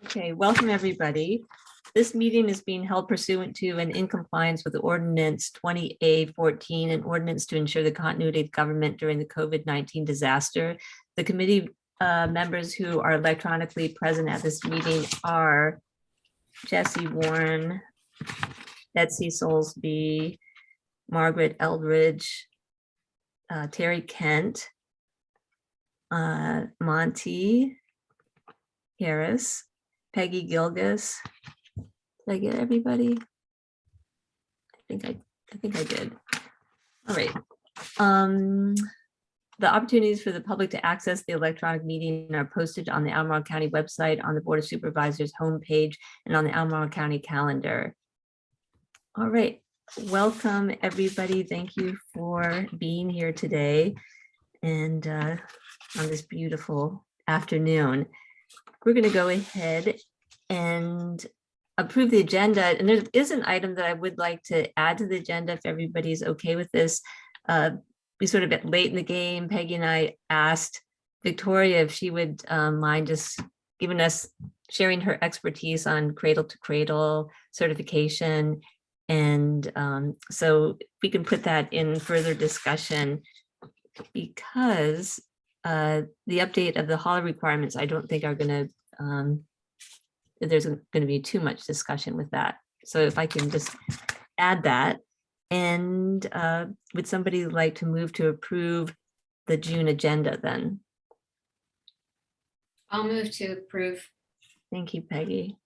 Okay, welcome everybody. This meeting is being held pursuant to and in compliance with the Ordinance 20A-14, an ordinance to ensure the continuity of government during the COVID-19 disaster. The committee members who are electronically present at this meeting are Jesse Warren, Betsy Soulsby, Margaret Eldridge, Terry Kent, Monty Harris, Peggy Gilgis. Did I get everybody? I think I did. All right. The opportunities for the public to access the electronic meeting are posted on the Albemarle County website, on the Board of Supervisors homepage, and on the Albemarle County calendar. All right. Welcome everybody. Thank you for being here today and on this beautiful afternoon. We're going to go ahead and approve the agenda. And there is an item that I would like to add to the agenda if everybody's okay with this. We sort of get late in the game. Peggy and I asked Victoria if she would mind just giving us, sharing her expertise on cradle to cradle certification. And so we can put that in further discussion because the update of the hauler requirements, I don't think are going to, there's going to be too much discussion with that. So if I can just add that, and would somebody like to move to approve the June agenda then? I'll move to approve Thank you, Peggy.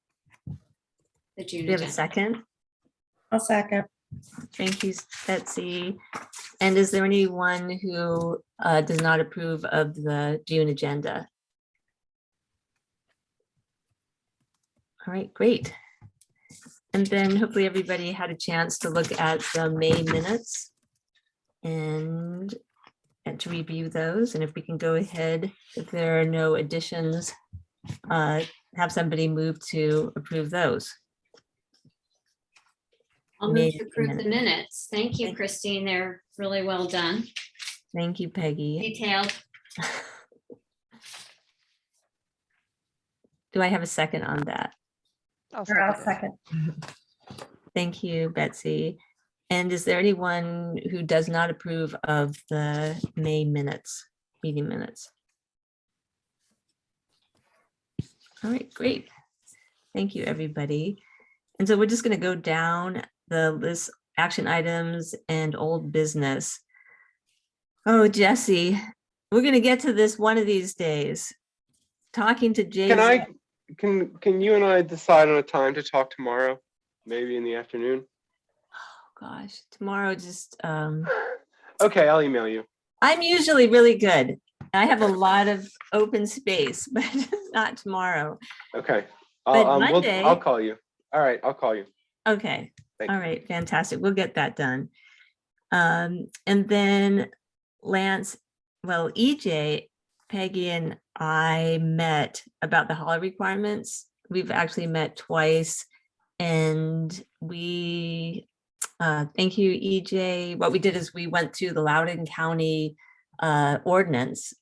the Do June you have a agenda. second? I'll second. Thank you, Betsy. And is there anyone who does not approve of the June agenda? All right, great. And then hopefully everybody had a chance to look at the May minutes and to review those. And if we can go ahead, if there are no additions, have somebody move to approve those. I'll May move to approve the minutes. Thank you, Thank- Christine. They're really well done. Thank you, Peggy. Detailed. Do I have a second on that? I'll I'll second. Thank you, Betsy. And is there anyone who does not approve of the May minutes, meeting minutes? All right, great. Thank you, everybody. And so we're just going to go down the list, action items and old business. Oh, Jesse, we're going to get to this one of these days. Talking to Jay. Can you and I decide on a time to talk tomorrow? Maybe in the afternoon? Oh gosh, tomorrow just Okay, I'll email you. I'm usually really good. I have a lot of open space, but not tomorrow. Okay. But I'll Monday. call you. All right, I'll call you. Okay. Thank All you. right, fantastic. We'll get that done. And then Lance, well, EJ, Peggy and I met about the hauler requirements. We've actually met twice and we, thank you, EJ. What we did is we went to the Loudoun County ordinance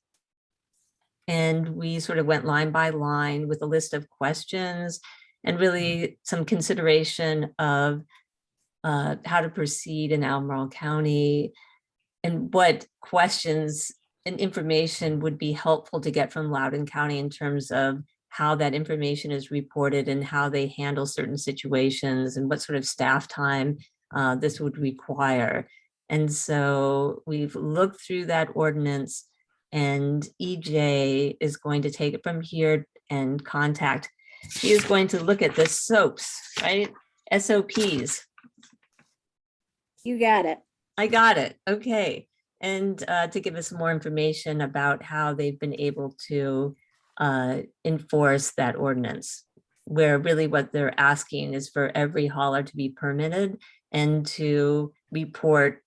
and we sort of went line by line with a list of questions and really some consideration of how to proceed in Albemarle County and what questions and information would be helpful to get from Loudoun County in terms of how that information is reported and how they handle certain situations and what sort of staff time this would require. And so we've looked through that ordinance and EJ is going to take it from here and contact. He is going to look at the SOPs, right? SOPs. You got it. I got it. Okay. And to give us more information about how they've been able to enforce that ordinance, where really what they're asking is for every hauler to be permitted and to report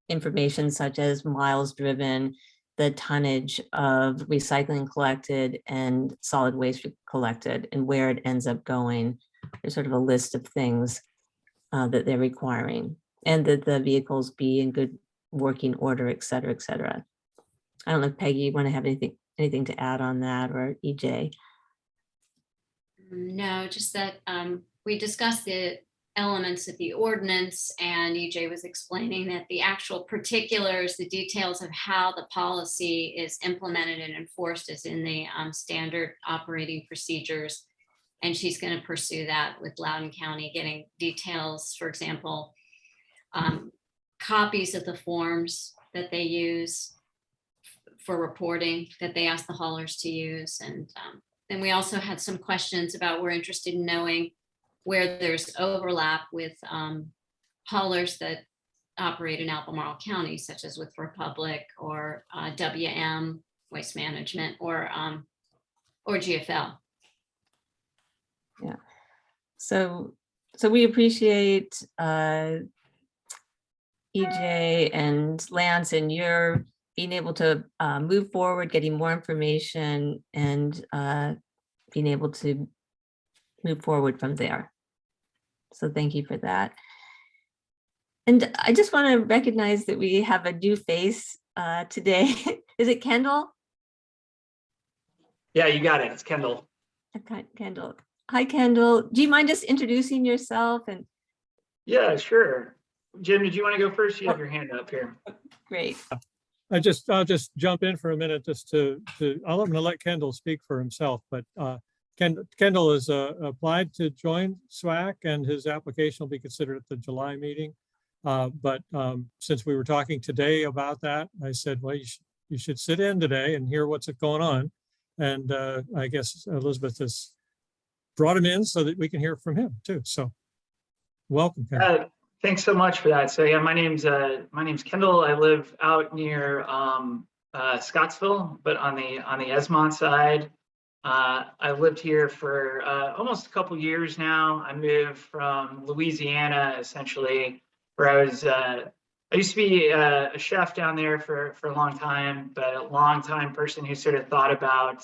information such as miles driven, the tonnage of recycling collected and solid waste collected and where it ends up going. There's sort of a list of things that they're requiring and that the vehicles be in good working order, et cetera, et cetera. I don't know if Peggy, you want to have anything to add on that, or EJ? No, just that we discussed the elements of the ordinance, and EJ was explaining that the actual particulars, the details of how the policy is implemented and enforced is in the standard operating procedures. And she's going to pursue that with Loudoun County, getting details, for example, copies of the forms that they use for reporting that they ask the haulers to use. And then we also had some questions about, we're interested in knowing where there's overlap with haulers that operate in Albemarle County, such as with Republic or WM Waste Management or GFL. Yeah. So we appreciate EJ and Lance and your being able to move forward, getting more information, and being able to move forward from there. So thank you for that. And I just want to recognize that we have a new face today. Is it Kendall? Yeah, you got it. It's Kendall. Okay, Kendall. Hi, Kendall. Do you mind just introducing yourself? And Yeah, sure. Jim, did you want to go first? You have your hand up here. great. I'll just jump in for a minute just I'm going to let Kendall speak for himself, but Kendall has applied to join SWAC, and his application will be considered at the July meeting. But since we were talking today about that, I said, well, you should sit in today and hear what's going on. And I guess Elizabeth has brought him in so that we can hear from him too. So welcome, Kendall. Thanks so much for that. So yeah, my name's Kendall. I live out near Scottsville, but on the Esmont side. I've lived here for almost a couple years now. I moved from Louisiana, essentially, where I used to be a chef down there for a long time, but a long time person who sort of thought about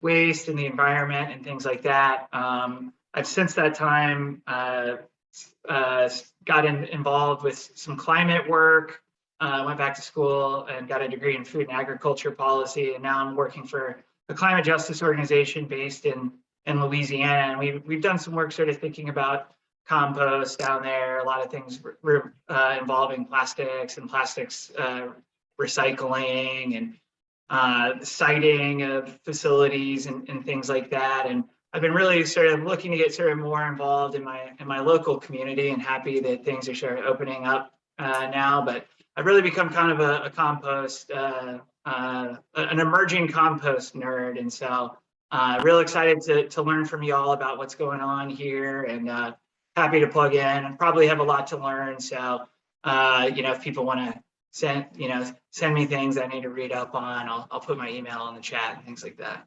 waste and the environment and things like that. I've since that time got involved with some climate work, went back to school and got a degree in food and agriculture policy. And now I'm working for a climate justice organization based in Louisiana. And we've done some work sort of thinking about compost down there, a lot of things involving plastics and plastics recycling and siting of facilities and things like that. And I've been really sort of looking to get sort of more involved in my local community, and happy that things are sort of opening up now. But I've really become kind of a compost, an emerging compost nerd. And so real excited to learn from you all about what's going on here, and happy to plug in, and probably have a lot to learn. So, if people want to send me things I need to read up on, I'll put my email in the chat and things like that.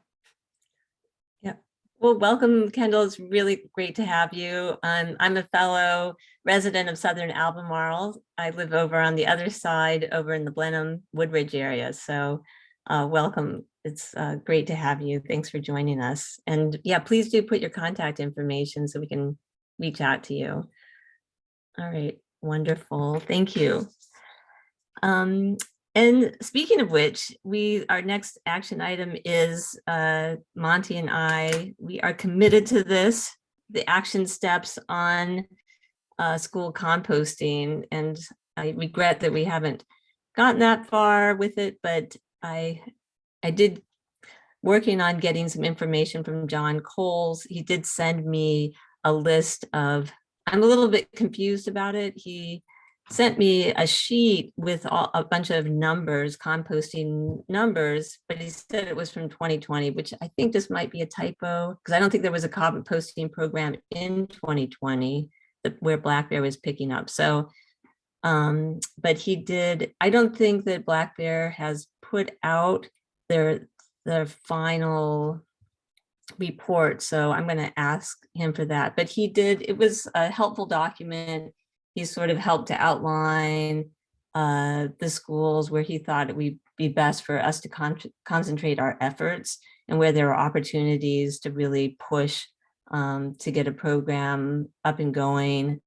Well, welcome, Kendall. It's really great to have you. I'm a fellow resident of Southern Albemarle. I live over on the other side, over in the Blenheim Woodridge area. So welcome. It's great to have you. Thanks for joining us. And yeah, please do put your contact information so we can reach out to you. All right, wonderful. Thank you. And speaking of which, our next action item is Monty and we are committed to this, the action steps on school composting. And I regret that we haven't gotten that far with it, but I did working on getting some information from John Coles. He did send me a list of, I'm a little bit confused about it. He sent me a sheet with a bunch of numbers, composting numbers, but he said it was from 2020, which I think this might be a typo, because I don't think there was a composting program in 2020 where Black Bear was picking up. So, but he did, I don't think that Black Bear has put out their final report. So I'm going to ask him for that, but he did, it was a helpful document. He sort of helped to outline the schools where he thought it would be best for us to concentrate our efforts, and where there are opportunities to really push to get a program up and going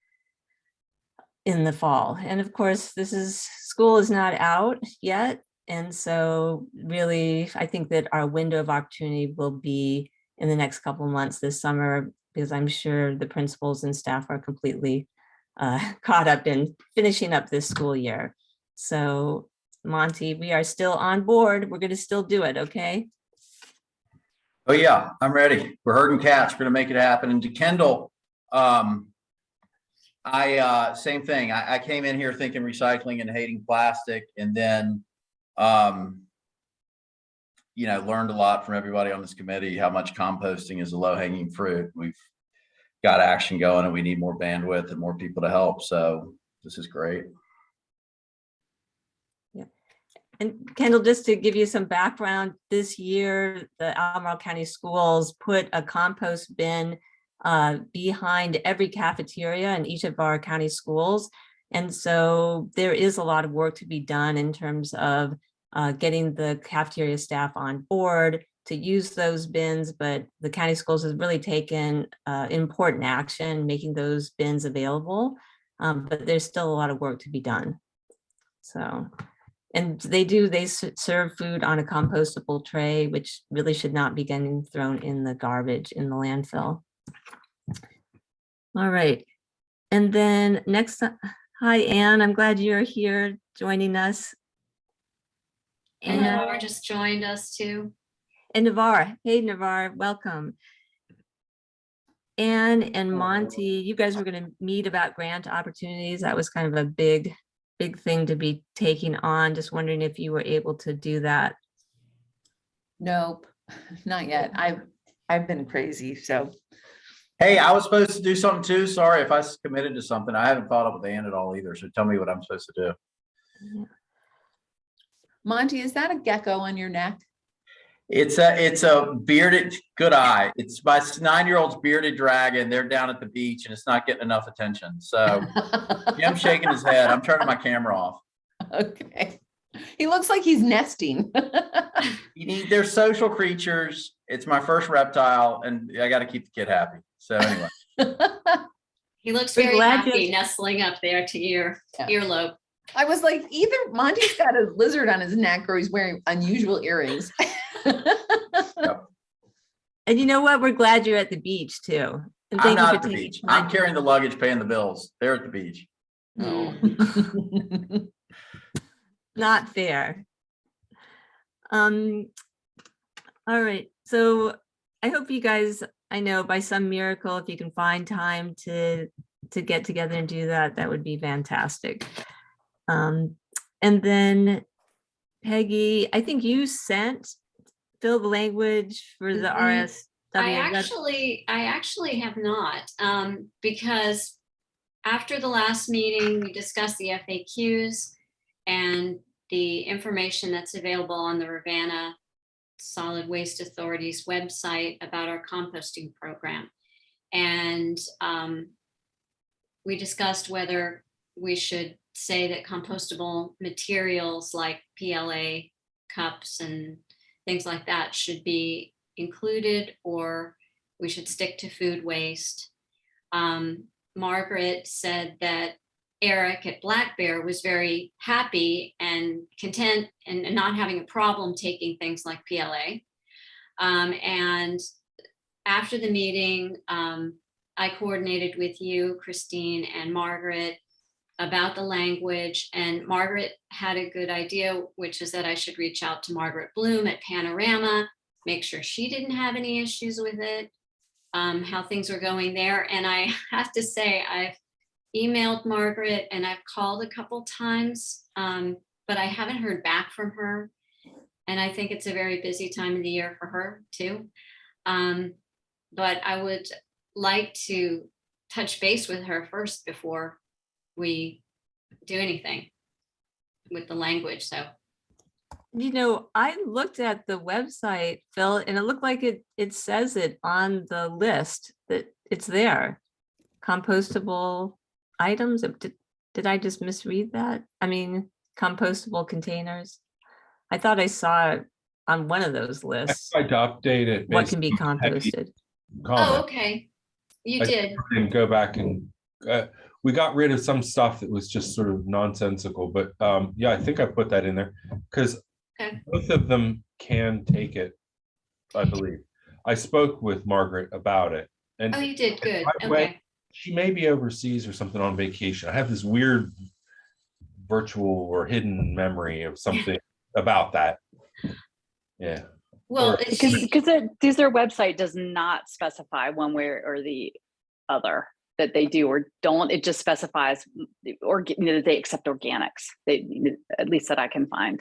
in the fall. And of course, school is not out yet. And so really, I think that our window of opportunity will be in the next couple of months this summer, because I'm sure the principals and staff are completely caught up in finishing up this school year. So Monty, we are still on board. We're going to still do it, okay? Oh yeah, I'm ready. We're herding cats. We're gonna make it happen. And to Kendall, same thing. I came in here thinking recycling and hating plastic, and then learned a lot from everybody on this committee how much composting is a low-hanging fruit. We've got action going, and we need more bandwidth and more people to help. So this is great. And Kendall, just to give you some background, this year, the Albemarle County Schools put a compost bin behind every cafeteria in each of our county schools. And so there is a lot of work to be done in terms of getting the cafeteria staff on board to use those bins, but the county schools has really taken important action, making those bins available. But there's still a lot of work to be done. So. And they serve food on a compostable tray, which really should not be getting thrown in the garbage in the landfill. All right. And then next, hi, Anne, I'm glad you're here joining us. And And Laura just joined us too. Navarre, hey, Navarre, welcome. Anne and Monty, you guys were going to meet about grant opportunities. That was kind of a big thing to be taking on. Just wondering if you were able to do that. Nope, not yet. I've been crazy, so. Hey, I was supposed to do something too. Sorry if I committed to something. I haven't followed up with Ann at all either. So tell me what I'm supposed to do. Monty, is that a gecko on your neck? It's a bearded, good eye. It's my 9-year-old's bearded dragon. They're down at the beach and it's not getting enough attention. So Jim's shaking his head. I'm turning my camera off. Okay. He looks like he's nesting. They're social creatures. It's my first reptile and I got to keep the kid happy. So anyway. He looks We're very glad happy you- nestling up there to your Yeah. earlobe. I was like, either Monty's got a lizard on his neck or he's wearing unusual earrings. And you know what? We're glad you're at the beach too. And I'm thank you not for at the taking beach. time. I'm carrying the luggage, paying the bills. They're at the beach. Oh. Not fair. All right. So I hope you guys, I know by some miracle, if you can find time to get together and do that, that would be fantastic. And then Peggy, I think you sent Phil the language for the RSW. I actually have not, because after the last meeting, we discussed the FAQs and the information that's available on the Ravenna Solid Waste Authority's website about our composting program. And we discussed whether we should say that compostable materials like PLA cups and things like that should be included, or we should stick to food waste. Margaret said that Eric at Black Bear was very happy and content and not having a problem taking things like PLA. And after the meeting, I coordinated with you, Christine, and Margaret about the language, and Margaret had a good idea, which is that I should reach out to Margaret Bloom at Panorama, make sure she didn't have any issues with it, how things are going there. And I have to say, I've emailed Margaret and I've called a couple times, but I haven't heard back from her. And I think it's a very busy time of the year for her too. But I would like to touch base with her first before we do anything with the language. So You know, I looked at the website, Phil, and it looked like it says it on the list that it's there. Compostable items. Did I just misread that? I mean, compostable containers. I thought I saw it on one of those I lists. tried to update it. What based can be on Peggy's composted? comment. oh, okay, you I did. didn't go back and we got rid of some stuff that was just sort of nonsensical, but yeah, I think I put that in there because Okay. both of them can take it, I believe. I spoke with Margaret about it. And Oh, you did, good, by the way, okay. she may be overseas or something on vacation. I have this weird virtual or hidden memory of something about that. Yeah. Well, Or- is Because she, their website does not specify one way or the other that they do or don't. It just specifies that they accept organics. At least that I can find.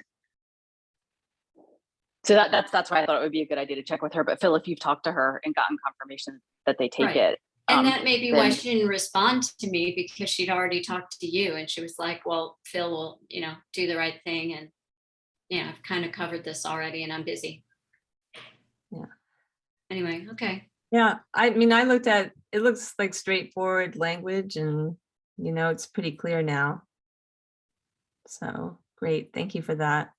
So that's why I thought it would be a good idea to check with her. But Phil, if you've talked to her and gotten confirmation that they take Right. it, and that may be why then- she didn't respond to me, because she'd already talked to you and she was like, well, Phil will, do the right thing. And, I've kind of covered this already and I'm busy. Yeah. Anyway, okay. Yeah, I mean, I looked at, it looks like straightforward language and, it's pretty clear now. So great, thank you for that.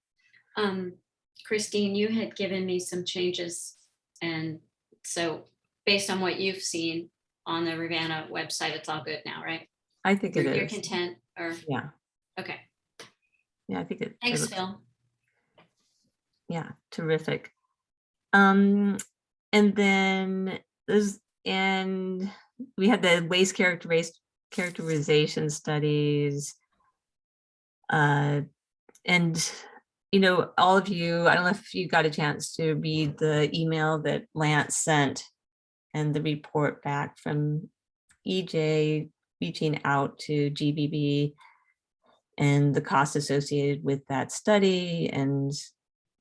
Christine, you had given me some changes. And so based on what you've seen on the Rivanna website, it's all good now, right? I think it You're is. content or, Yeah, okay. yeah, I think it. Thanks, looks- Phil. Yeah, terrific. And then we had the waste characterization studies. And all of you, I don't know if you got a chance to read the email that Lance sent and the report back from EJ reaching out to GBB and the cost associated with that study and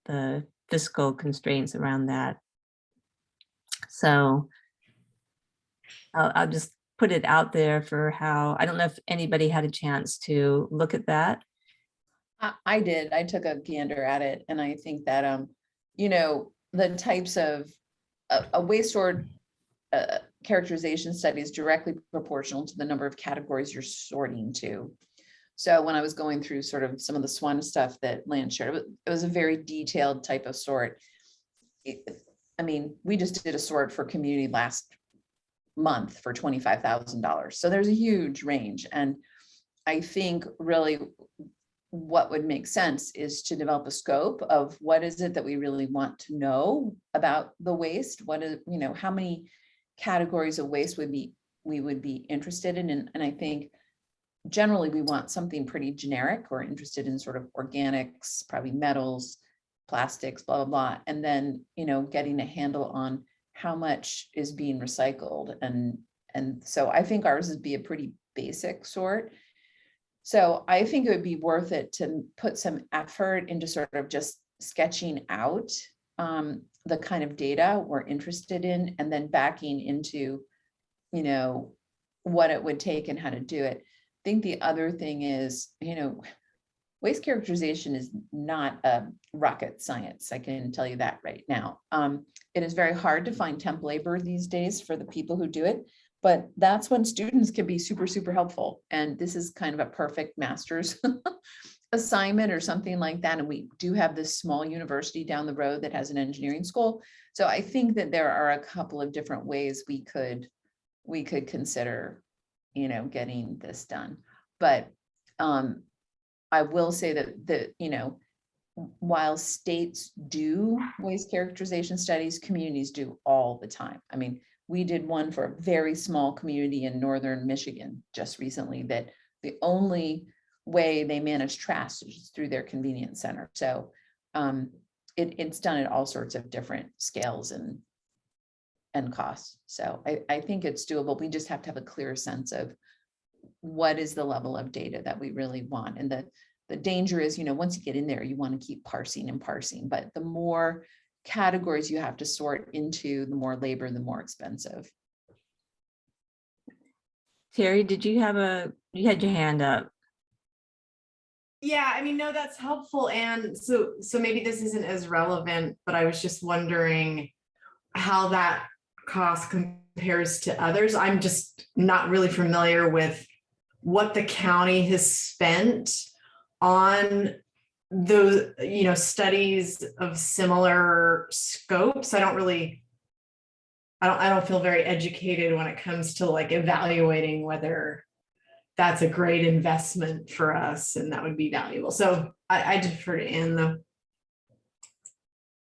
the fiscal constraints around that. So I'll just put it out there for how, I don't know if anybody had a chance to look at that. I did. I took a gander at it, and I think that the types of a waste sort characterization study is directly proportional to the number of categories you're sorting to. So when I was going through sort of some of the SWAN stuff that Lance shared, it was a very detailed type of sort. I mean, we just did a sort for community last month for $25,000. So there's a huge range, and I think really what would make sense is to develop a scope of what is it that we really want to know about the waste. What is, how many categories of waste we would be interested in. And I think generally we want something pretty generic. We're interested in sort of organics, probably metals, plastics, blah, blah, blah. And then, getting a handle on how much is being recycled. And so I think ours would be a pretty basic sort. So I think it would be worth it to put some effort into sort of just sketching out the kind of data we're interested in, and then backing into, what it would take and how to do it. I think the other thing is, waste characterization is not a rocket science. I can tell you that right now. It is very hard to find temp labor these days for the people who do it. But that's when students can be super, super helpful. And this is kind of a perfect master's assignment or something like that. And we do have this small university down the road that has an engineering school. So I think that there are a couple of different ways we could consider, getting this done. But I will say that while states do waste characterization studies, communities do all the time. I mean, we did one for a very small community in northern Michigan just recently that the only way they manage trash is through their convenience center. So it's done at all sorts of different scales and costs. So I think it's doable. We just have to have a clear sense of what is the level of data that we really want. And the danger is, once you get in there, you want to keep parsing and parsing, but the more categories you have to sort into, the more labor, the more expensive. Terry, did you had your hand up? Yeah, I mean, no, that's helpful. And so maybe this isn't as relevant, but I was just wondering how that cost compares to others. I'm just not really familiar with what the county has spent on those, studies of similar scopes. I don't feel very educated when it comes to like evaluating whether that's a great investment for us and that would be valuable. So I defer to Ann though.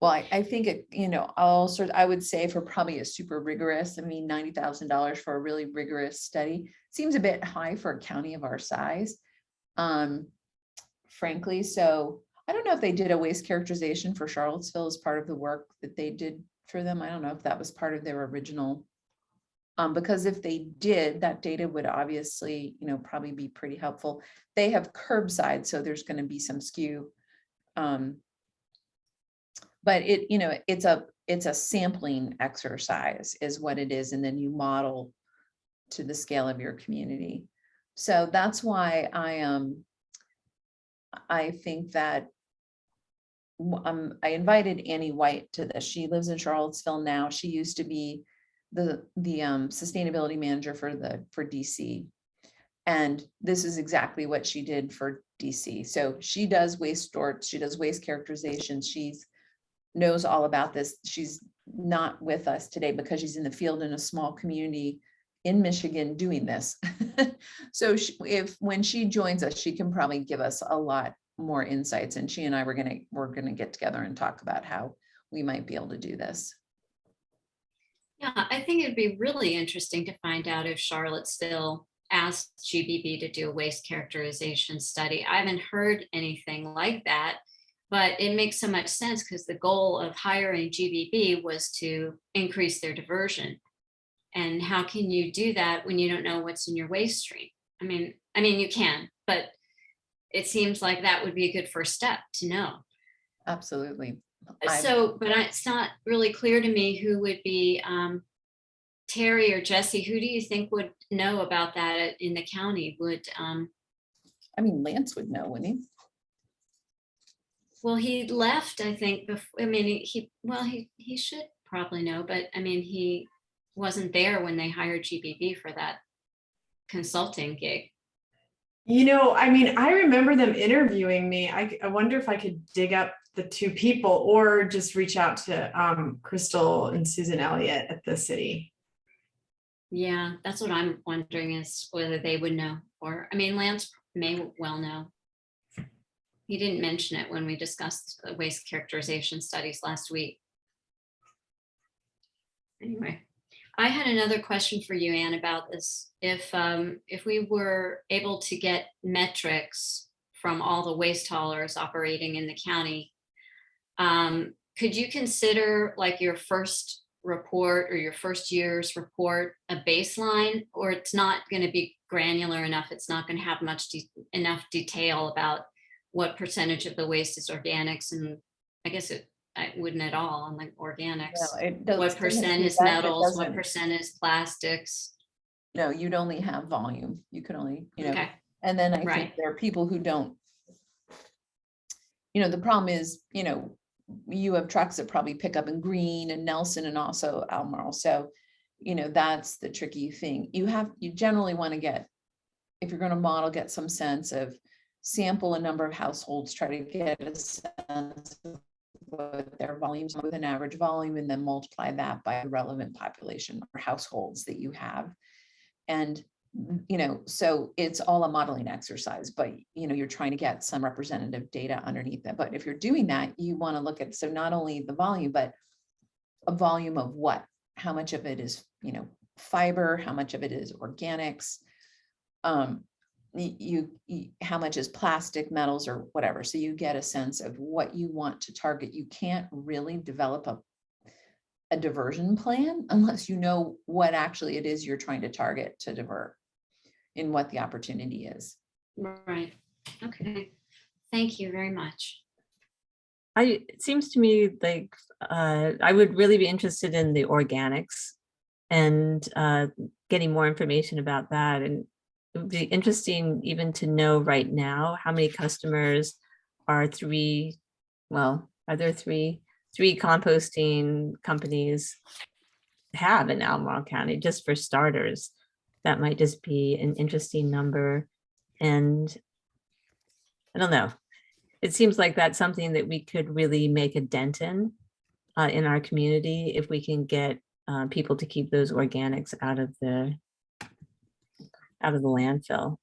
Well, I think it, I would say for probably a super rigorous, I mean, $90,000 for a really rigorous study seems a bit high for a county of our size. Frankly, so I don't know if they did a waste characterization for Charlottesville as part of the work that they did for them. I don't know if that was part of their original. Because if they did, that data would obviously, probably be pretty helpful. They have curbside, so there's going to be some skew. But it's a sampling exercise is what it is. And then you model to the scale of your community. So that's why I think that I invited Annie White to this. She lives in Charlottesville now. She used to be the sustainability manager for DC. And this is exactly what she did for DC. So she does waste storage, she does waste characterization. She's knows all about this. She's not with us today because she's in the field in a small community in Michigan doing this. So when she joins us, she can probably give us a lot more insights. And she and I we're gonna get together and talk about how we might be able to do this. Yeah, I think it'd be really interesting to find out if Charlottesville asked GBB to do a waste characterization study. I haven't heard anything like that, but it makes so much sense because the goal of hiring GBB was to increase their diversion. And how can you do that when you don't know what's in your waste stream? I mean, you can, but it seems like that would be a good first step to know. Absolutely. So, but it's not really clear to me who would be Terry or Jesse. Who do you think would know about that in the county? Lance would know, wouldn't he? Well, he left, I think. He should probably know, but he wasn't there when they hired GBB for that consulting gig. I remember them interviewing me. I wonder if I could dig up the two people or just reach out to Crystal and Susan Elliott at the city. Yeah, that's what I'm wondering is whether they would know, or Lance may well know. He didn't mention it when we discussed the waste characterization studies last week. Anyway, I had another question for you, Anne, about this. If we were able to get metrics from all the waste haulers operating in the county, could you consider like your first report or your first year's report a baseline, or it's not going to be granular enough? It's not going to have enough detail about what percentage of the waste is organics, and I guess I wouldn't at all on the organics. No, what percent is metals? What percent is plastics? No, you'd only have volume. You could only, Okay. And then I think Right. there are people who don't, the problem is, you have trucks that probably pick up in Green and Nelson and also Albemarle. So, that's the tricky thing. You generally want to get, if you're going to model, get some sense of sample a number of households, try to get a sense of what their volumes with an average volume, and then multiply that by the relevant population or households that you have. And, so it's all a modeling exercise, but, you're trying to get some representative data underneath it. But if you're doing that, you want to look at, so not only the volume, but a volume of what, how much of it is, fiber, how much of it is organics, how much is plastic, metals, or whatever. So you get a sense of what you want to target. You can't really develop a diversion plan unless you know what actually it is you're trying to target to divert and what the opportunity is. Right. Okay. Thank you very much. It seems to me like I would really be interested in the organics and getting more information about that. And it would be interesting even to know right now how many customers are there three composting companies have in Albemarle County, just for starters. That might just be an interesting number. And I don't know. It seems like that's something that we could really make a dent in our community if we can get people to keep those organics out of the landfill.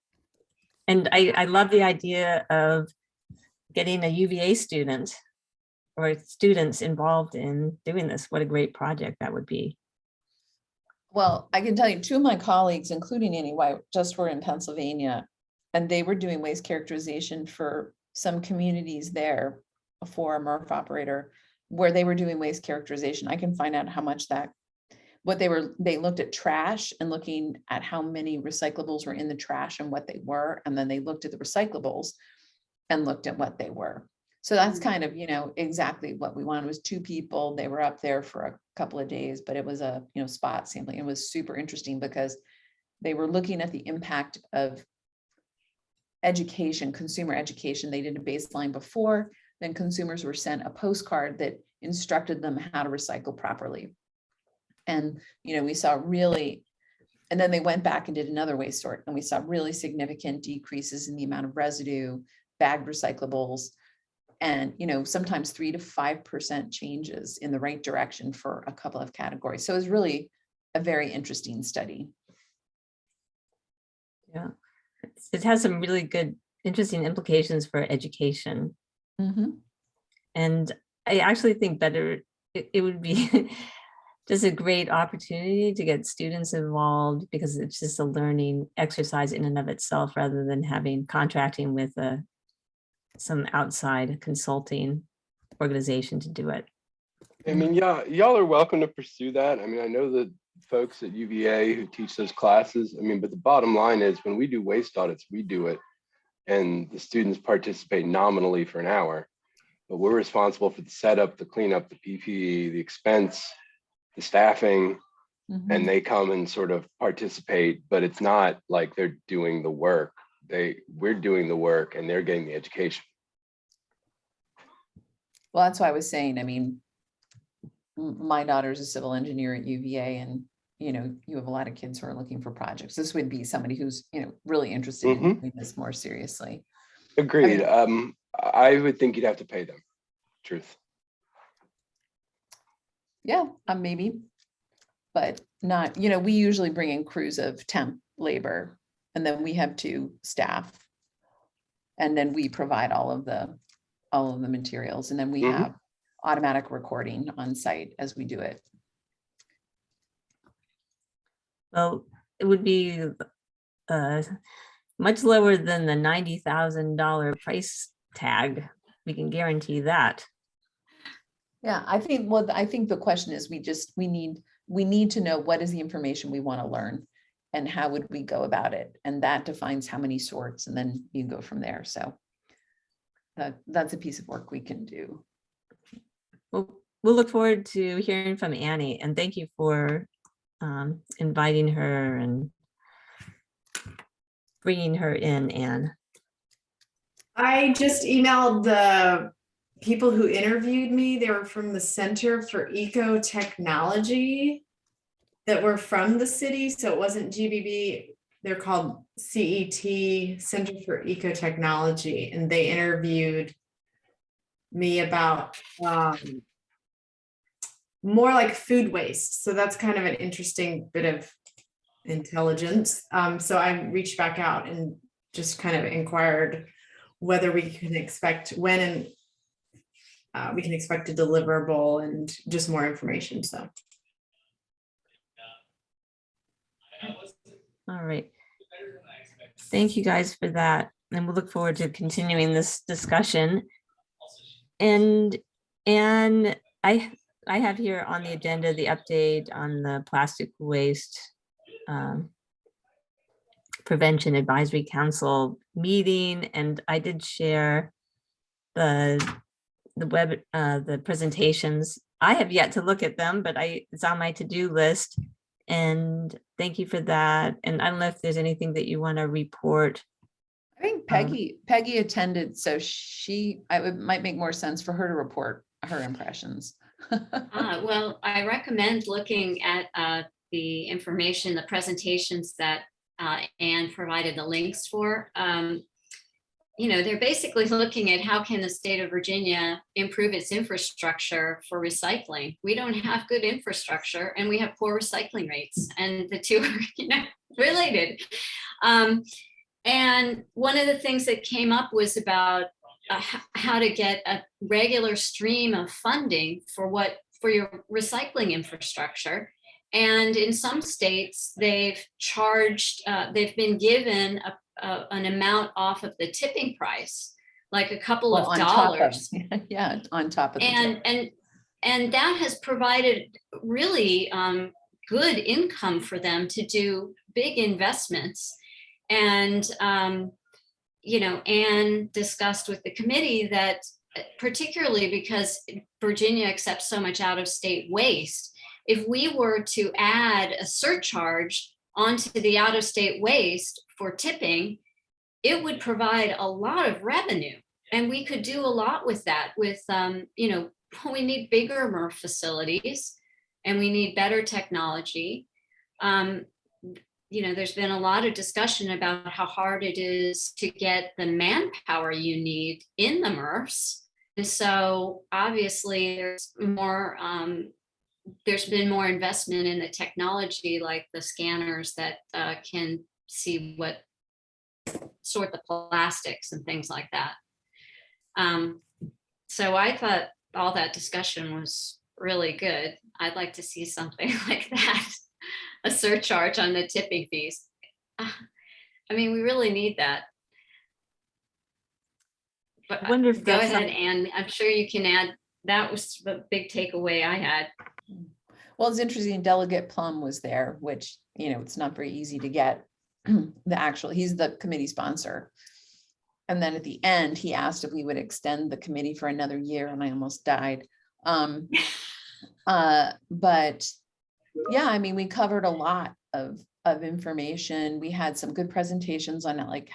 And I love the idea of getting a UVA student or students involved in doing this. What a great project that would be. Well, I can tell you, two of my colleagues, including Annie White, just were in Pennsylvania, and they were doing waste characterization for some communities there for a MRF operator, where they were doing waste characterization. I can find out how much they looked at trash and looking at how many recyclables were in the trash and what they were, and then they looked at the recyclables and looked at what they were. So that's kind of, exactly what we wanted. Was two people. They were up there for a couple of days, but it was a, spot sampling. It was super interesting because they were looking at the impact of education, consumer education. They did a baseline before, then consumers were sent a postcard that instructed them how to recycle properly. And, we saw really, and then they went back and did another waste sort, and we saw really significant decreases in the amount of residue, bagged recyclables, and, sometimes 3 to 5% changes in the right direction for a couple of categories. So it was really a very interesting study. Yeah, it has some really good, interesting implications for education. Mhm. And I actually think it would be just a great opportunity to get students involved, because it's just a learning exercise in and of itself, rather than contracting with some outside consulting organization to do it. I mean, yeah, y'all are welcome to pursue that. I mean, I know the folks at UVA who teach those classes. I mean, but the bottom line is, when we do waste audits, we do it, and the students participate nominally for an hour, but we're responsible for the setup, the cleanup, the PPE, the expense, the staffing, Mhm. and they come and sort of participate, but it's not like they're doing the work. We're doing the work and they're getting the education. Well, that's why I was saying, I mean, my daughter's a civil engineer at UVA, and, you have a lot of kids who are looking for projects. This would be somebody who's, really interested in Mhm. doing this more seriously. Agreed. I would think you'd have to pay them. Truth. Yeah, maybe, but not, we usually bring in crews of temp labor, and then we have 2 staff. And then we provide all of the materials, and then we Mhm. have automatic recording on site as we do it. Well, it would be much lower than the $90,000 price tag. We can guarantee that. Yeah, I think the question is, we need to know what is the information we want to learn, and how would we go about it? And that defines how many sorts, and then you go from there. So that's a piece of work we can do. We'll look forward to hearing from Annie, and thank you for inviting her and bringing her in, Anne. I just emailed the people who interviewed me. They were from the Center for Eco Technology that were from the city. So it wasn't GBB. They're called CET, Center for Eco Technology. And they interviewed me about more like food waste. So that's kind of an interesting bit of intelligence. So I reached back out and just kind of inquired whether we can expect when and we can expect a deliverable and just more information. So. All right. Thank you guys for that. And we'll look forward to continuing this discussion. And I have here on the agenda the update on the plastic waste Prevention Advisory Council meeting, and I did share the presentations. I have yet to look at them, but it's on my to-do list. And thank you for that. And I don't know if there's anything that you want to report. I think Peggy attended, so it might make more sense for her to report her impressions. Well, I recommend looking at the information, the presentations that Anne provided the links for. They're basically looking at how can the state of Virginia improve its infrastructure for recycling. We don't have good infrastructure, and we have poor recycling rates, and the two are related. And one of the things that came up was about how to get a regular stream of funding for your recycling infrastructure. And in some states, they've been given an amount off of the tipping price, like a couple Well, of on top of- dollars. Yeah, on top of the tip. And that has provided really good income for them to do big investments. And Anne discussed with the committee that particularly because Virginia accepts so much out-of-state waste, if we were to add a surcharge onto the out-of-state waste for tipping, it would provide a lot of revenue. And we could do a lot with that with, we need bigger MRF facilities and we need better technology. There's been a lot of discussion about how hard it is to get the manpower you need in the MRFs. And so obviously there's been more investment in the technology, like the scanners that can see sort the plastics and things like that. So I thought all that discussion was really good. I'd like to see something like that, a surcharge on the tipping fees. I mean, we really need that. But I wonder if go that's ahead, Anne. I'm sure you can add. That was the big takeaway I had. Well, it's interesting, Delegate Plum was there, which, it's not very easy to get he's the committee sponsor. And then at the end, he asked if we would extend the committee for another year, and I almost died. But yeah, I mean, we covered a lot of information. We had some good presentations on it, like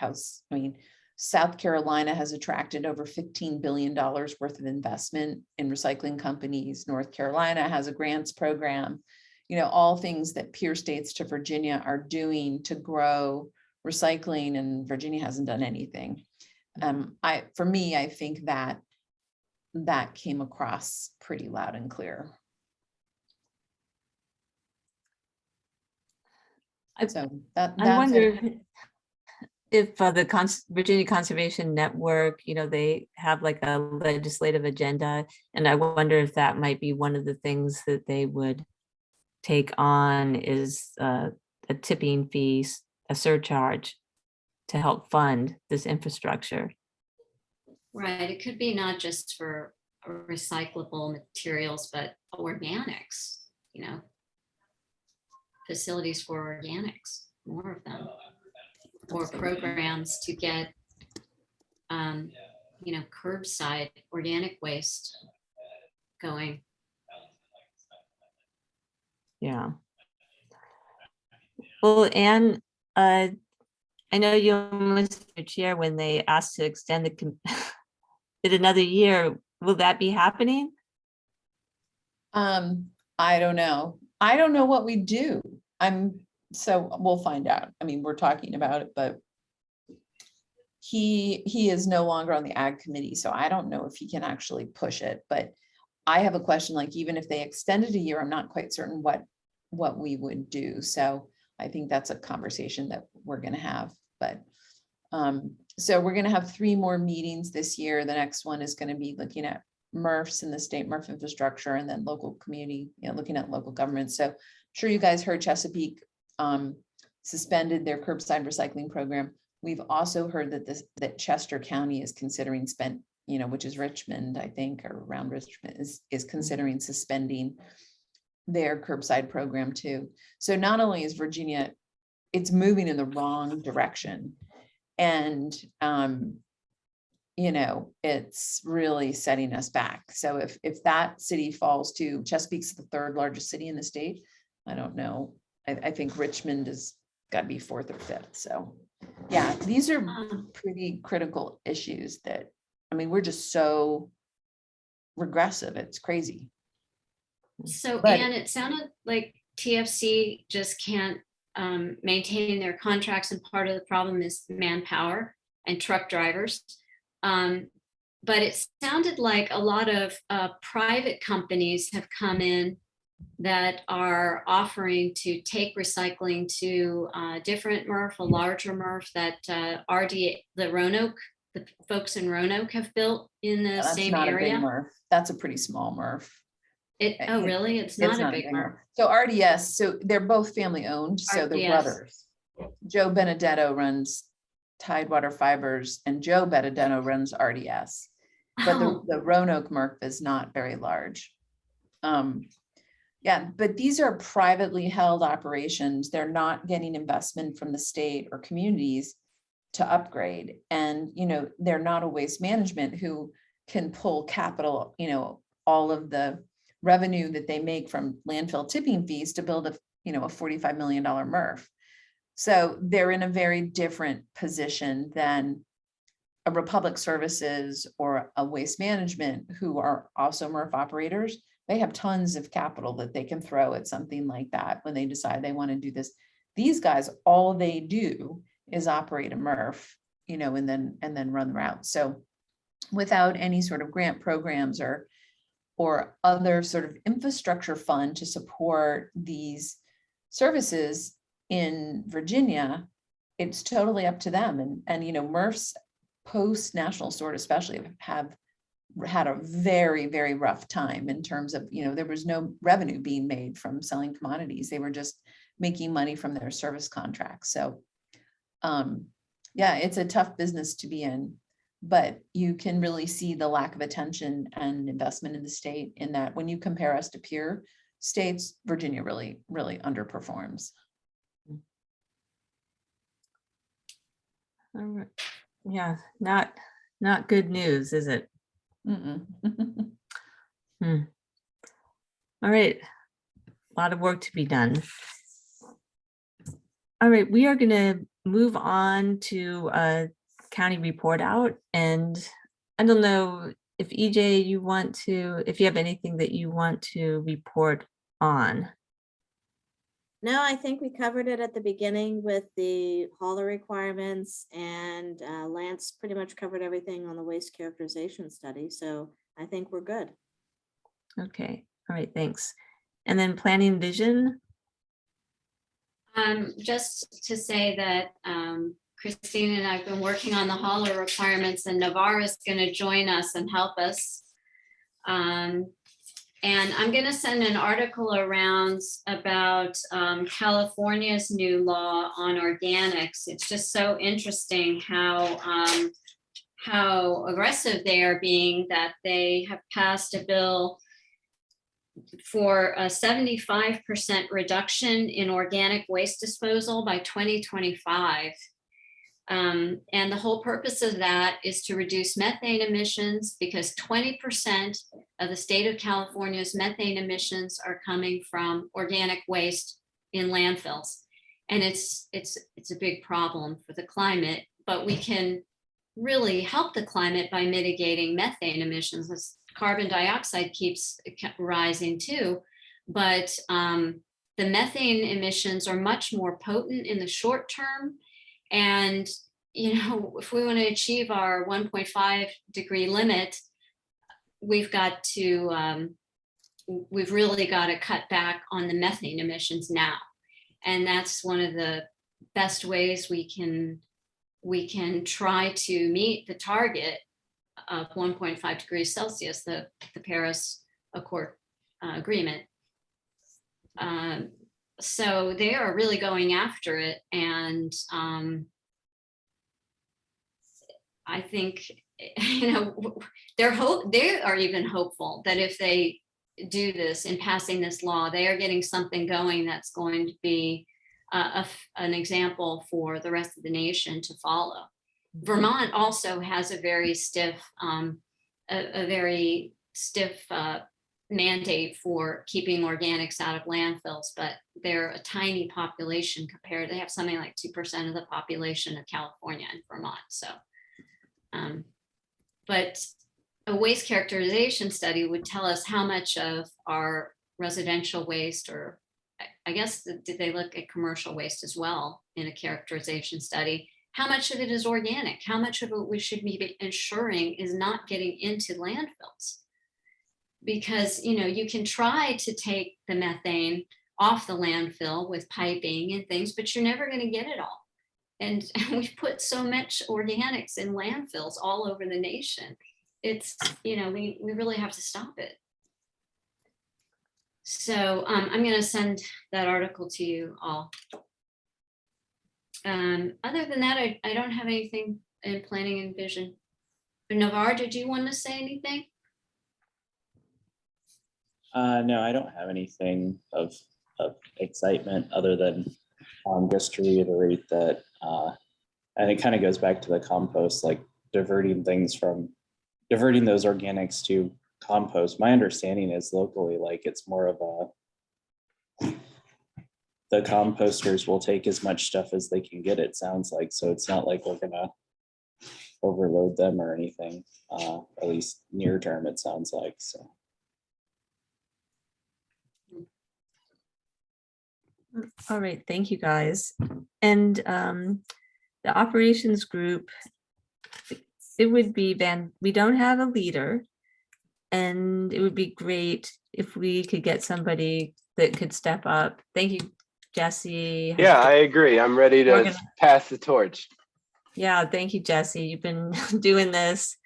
South Carolina has attracted over $15 billion worth of investment in recycling companies. North Carolina has a grants program, all things that peer states to Virginia are doing to grow recycling, and Virginia hasn't done anything. For me, I think that came across pretty loud and clear. So I that's wonder it. if the Virginia Conservation Network, they have like a legislative agenda, and I wonder if that might be one of the things that they would take on is a tipping fees, a surcharge to help fund this infrastructure. Right. It could be not just for recyclable materials, but organics, facilities for organics, more of them, or programs to get, curbside organic waste going. Yeah. Well, Anne, I know you almost your chair when they asked to extend it another year. Will that be happening? I don't know. I don't know what we do. So we'll find out. I mean, we're talking about it, but he is no longer on the ag committee, so I don't know if he can actually push it. But I have a question, like, even if they extended a year, I'm not quite certain what we would do. So I think that's a conversation that we're going to have. But so we're going to have 3 more meetings this year. The next one is going to be looking at MRFs and the state MRF infrastructure, and then local community, looking at local government. So I'm sure you guys heard Chesapeake suspended their curbside recycling program. We've also heard that Chester County is considering which is Richmond, I think, or around Richmond is considering suspending their curbside program too. So not only is Virginia, it's moving in the wrong direction, and it's really setting us back. So if that city falls to, Chesapeake's the 3rd largest city in the state. I don't know. I think Richmond has got to be 4th or 5th. So yeah, these are pretty critical issues that, we're just so regressive. It's crazy. So, But- Anne, it sounded like TFC just can't maintain their contracts, and part of the problem is manpower and truck drivers. But it sounded like a lot of private companies have come in that are offering to take recycling to different MRF, a larger MRF that the Roanoke the folks in Roanoke have built in the That's same not a big area. MRF. That's a pretty small MRF. Oh, really? It's not a big MRF. MRF. So RDS, so they're both family owned, so they're RDS. brothers. Joe Benedetto runs Tidewater Fibers and Joe Benedetto runs RDS. But Oh, the Roanoke MRF is not very large. Yeah, but these are privately held operations. They're not getting investment from the state or communities to upgrade. And, you know, they're not a waste management who can pull capital, you know, all of the revenue that they make from landfill tipping fees to build a, you know, a $45 million MRF. So they're in a very different position than a Republic Services or a Waste Management who are also MRF operators. They have tons of capital that they can throw at something like that when they decide they want to do this. These guys, all they do is operate a MRF, you know, and then run the route. So without any sort of grant programs or other sort of infrastructure fund to support these services in Virginia, it's totally up to them. And you know, MRFs post national sort especially have had a very, very rough time in terms of, you know, there was no revenue being made from selling commodities. They were just making money from their service contracts. So yeah, it's a tough business to be in, but you can really see the lack of attention and investment in the state in that when you compare us to peer states, Virginia really, really underperforms. All right. Yeah, not good news, is it? Mm-mm. All right. A lot of work to be done. All right, we are going to move on to county report out. And I don't know if EJ, if you have anything that you want to report on. No, I think we covered it at the beginning with the hauler requirements, and Lance pretty much covered everything on the waste characterization study. So I think we're good. Okay, all right, thanks. And then planning vision. just to say that Christine and I've been working on the hauler requirements, and Navarre is going to join us and help us. And I'm going to send an article around about California's new law on organics. It's just so interesting how aggressive they are being, that they have passed a bill for a 75% reduction in organic waste disposal by 2025. And the whole purpose of that is to reduce methane emissions, because 20% of the state of California's methane emissions are coming from organic waste in landfills. And it's a big problem for the climate, but we can really help the climate by mitigating methane emissions. As carbon dioxide keeps rising too, but the methane emissions are much more potent in the short term. And, you know, if we want to achieve our 1.5 degree limit, we've really got to cut back on the methane emissions now. And that's one of the best ways we can try to meet the target of 1.5 degrees Celsius, the Paris Accord agreement. So they are really going after it. And I think, you know, they are even hopeful that if they do this, in passing this law, they are getting something going that's going to be an example for the rest of the nation to follow. Vermont also has a very stiff mandate for keeping organics out of landfills, but they're a tiny population compared. They have something like 2% of the population of California and Vermont. So, but a waste characterization study would tell us how much of our residential waste, or I guess, did they look at commercial waste as well in a characterization study? How much of it is organic? How much of it we should be ensuring is not getting into landfills? Because, you know, you can try to take the methane off the landfill with piping and things, but you're never going to get it all. And we've put so much organics in landfills all over the nation. It's, we really have to stop it. So I'm going to send that article to you all. Other than that, I don't have anything in planning and vision. Navar, did you want to say anything? No, I don't have anything of excitement other than just to reiterate that, and it kind of goes back to the compost, like diverting those organics to compost. My understanding is locally, like it's more of the composters will take as much stuff as they can get, it sounds like. So it's not like we're gonna overload them or anything, at least near term, it sounds like, so. All right, thank you guys. And the operations group, it would be we don't have a leader, and it would be great if we could get somebody that could step up. Thank you, Jesse. Yeah, I agree. I'm ready to pass the torch. Yeah, thank you, Jesse. You've been doing this.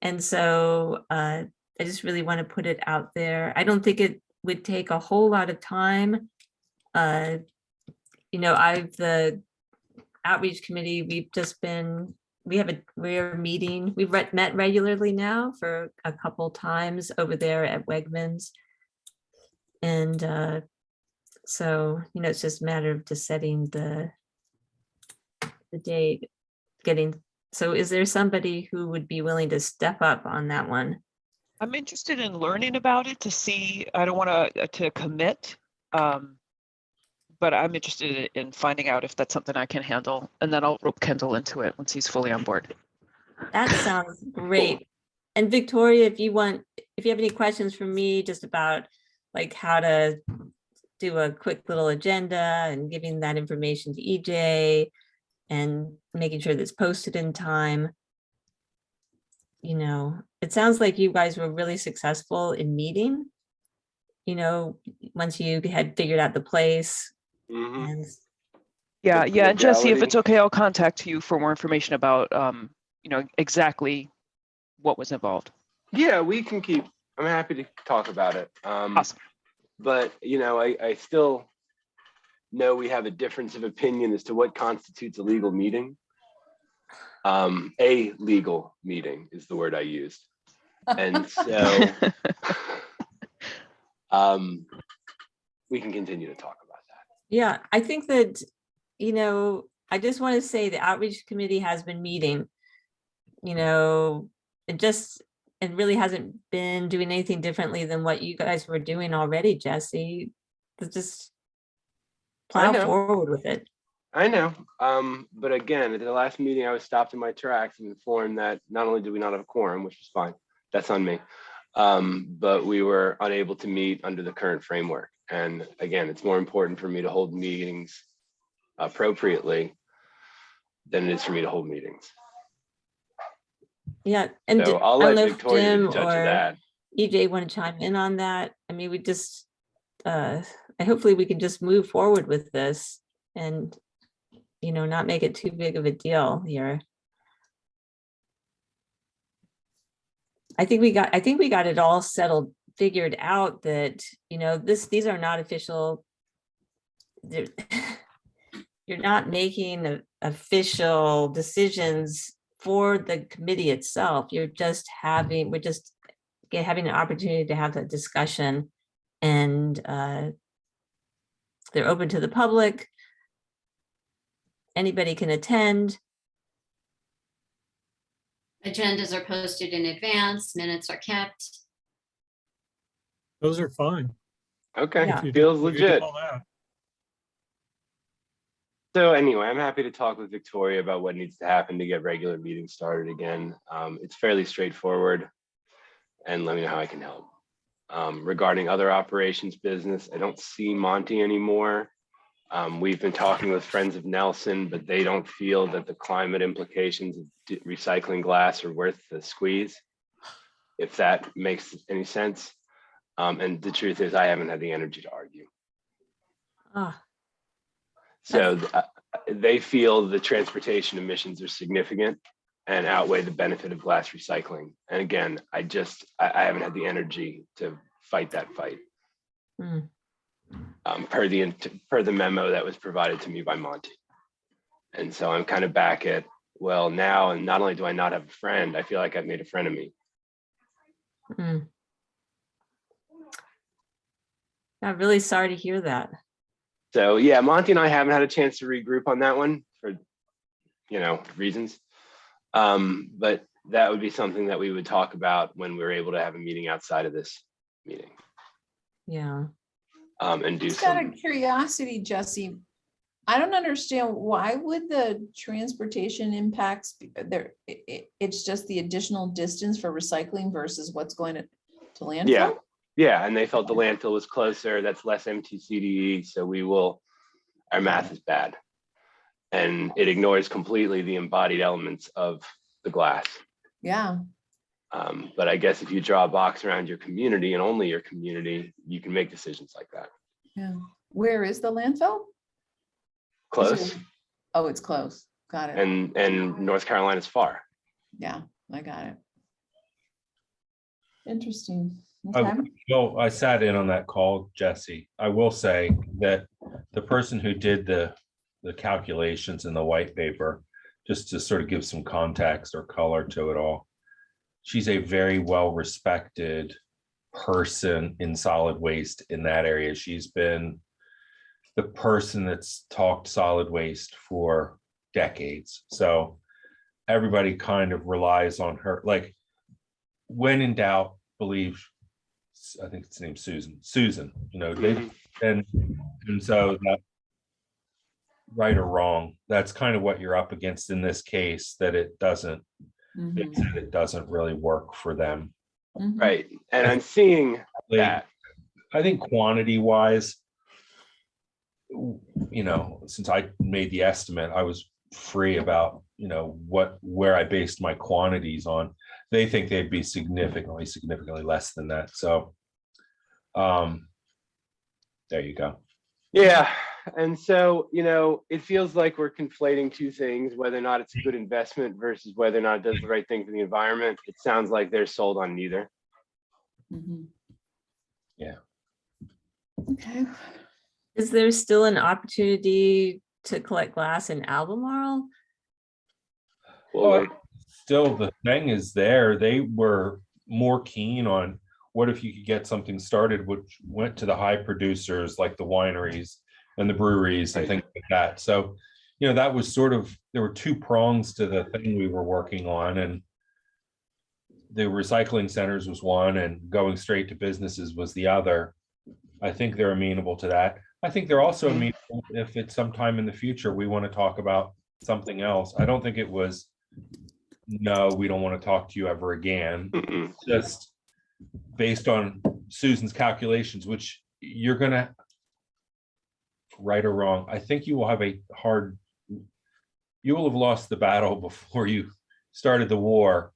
And so I just really want to put it out there. I don't think it would take a whole lot of time. The outreach committee, we're meeting, we've met regularly now for a couple times over there at Wegmans. And so, it's just a matter of just setting the date, so is there somebody who would be willing to step up on that one? I'm interested in learning about it to see, I don't want to commit, but I'm interested in finding out if that's something I can handle, and then I'll rope Kendall into it once he's fully on board. That sounds great. And Victoria, if you have any questions for me just about like how to do a quick little agenda and giving that information to EJ and making sure that's posted in time. It sounds like you guys were really successful in meeting, once you had figured out the place. Mhm. And Yeah, and Jesse, if legality. it's okay, I'll contact you for more information about, exactly what was involved. Yeah, I'm happy to talk about it. Awesome. But, I still know we have a difference of opinion as to what constitutes a legal meeting. A legal meeting is the word I used. And so we can continue to talk about that. yeah, I think that, I just want to say the outreach committee has been meeting, it really hasn't been doing anything differently than what you guys were doing already, Jesse. Just I plow know. forward with it. I know. But again, at the last meeting, I was stopped in my tracks and informed that not only did we not have a quorum, which was fine, that's on me, but we were unable to meet under the current framework. And again, it's more important for me to hold meetings appropriately than it is for me to hold meetings. Yeah, and So I'll I don't let know if Victoria be Jim the judge of or that. EJ want to chime in on that. I mean, we just, hopefully we can just move forward with this and, not make it too big of a deal here. I think we got it all settled, figured out that, these are not official. You're not making official decisions for the committee itself. We're just having an opportunity to have that discussion, and they're open to the public. Anybody can attend. Agendas are posted in advance, minutes are kept. Those are fine. Okay, Yeah. If you feels do legit. all that. So anyway, I'm happy to talk with Victoria about what needs to happen to get regular meetings started again. It's fairly straightforward, and let me know how I can help. Regarding other operations business, I don't see Monty anymore. We've been talking with Friends of Nelson, but they don't feel that the climate implications of recycling glass are worth the squeeze, if that makes any sense. And the truth is, I haven't had the energy to argue. Ah, So they feel the transportation emissions are significant and outweigh the benefit of glass recycling. And again, I haven't had the energy to fight that fight. Hmm. Per the memo that was provided to me by Monty. And so I'm kind of back at, well, now, and not only do I not have a friend, I feel like I've made a friend of me. Hmm. I'm really sorry to hear that. So yeah, Monty and I haven't had a chance to regroup on that one for, reasons. But that would be something that we would talk about when we were able to have a meeting outside of this meeting. Yeah. And do Just out some, of curiosity, Jesse, I don't understand, why would the transportation impacts be there? It's just the additional distance for recycling versus what's going to landfill? yeah, and they felt the landfill was closer, that's less MTCDE, so our math is bad. And it ignores completely the embodied elements of the glass. Yeah, But I guess if you draw a box around your community and only your community, you can make decisions like that. yeah. Where is the landfill? Close, Oh, it's close. Got it. and North Carolina's far. Yeah, I got it. Interesting. I Okay. I sat in on that call, Jesse. I will say that the person who did the calculations in the white paper, just to sort of give some context or color to it all, she's a very well-respected person in solid waste in that area. She's been the person that's talked solid waste for decades. So everybody kind of relies on her. Like, when in doubt, believe, I think it's named Susan, and so that, right or wrong, that's kind of what you're up against in this case, that it doesn't really work for them. Mhm. Right, and I'm seeing that. I think quantity wise, since I made the estimate, I was free about, where I based my quantities on. They think they'd be significantly less than that. So there you go. Yeah, and so, it feels like we're conflating two things, whether or not it's a good investment versus whether or not it does the right thing for the environment. It sounds like they're sold on neither. Mhm. Yeah. Okay. Is there still an opportunity to collect glass in Albemarle? Well, Still, the thing is there, they were more keen on what if you could get something started, which went to the high producers like the wineries and the breweries and things like that. So, that was sort of, there were two prongs to the thing we were working on, and the recycling centers was one and going straight to businesses was the other. I think they're amenable to that. I think they're also amenable if it's sometime in the future we want to talk about something else. I don't think it was, no, we don't want to talk to you ever again. Just based on Susan's calculations, which you're going to, right or wrong, I think you will have you will have lost the battle before you started the war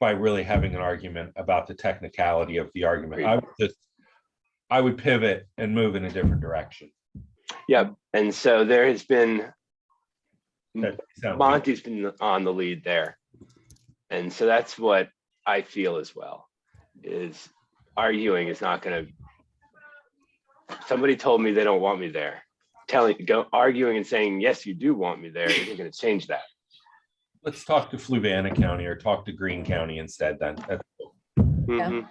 by really having an argument about the technicality of the argument. I would pivot and move in a different direction. Yep, and so there has been, That sounds Monty's been on the lead there. And so that's what I feel as well, is arguing is not going to, somebody told me they don't want me there. Arguing and saying, yes, you do want me there, isn't going to change that. Let's talk to Fluvanna County or talk to Greene County instead then. Mhm.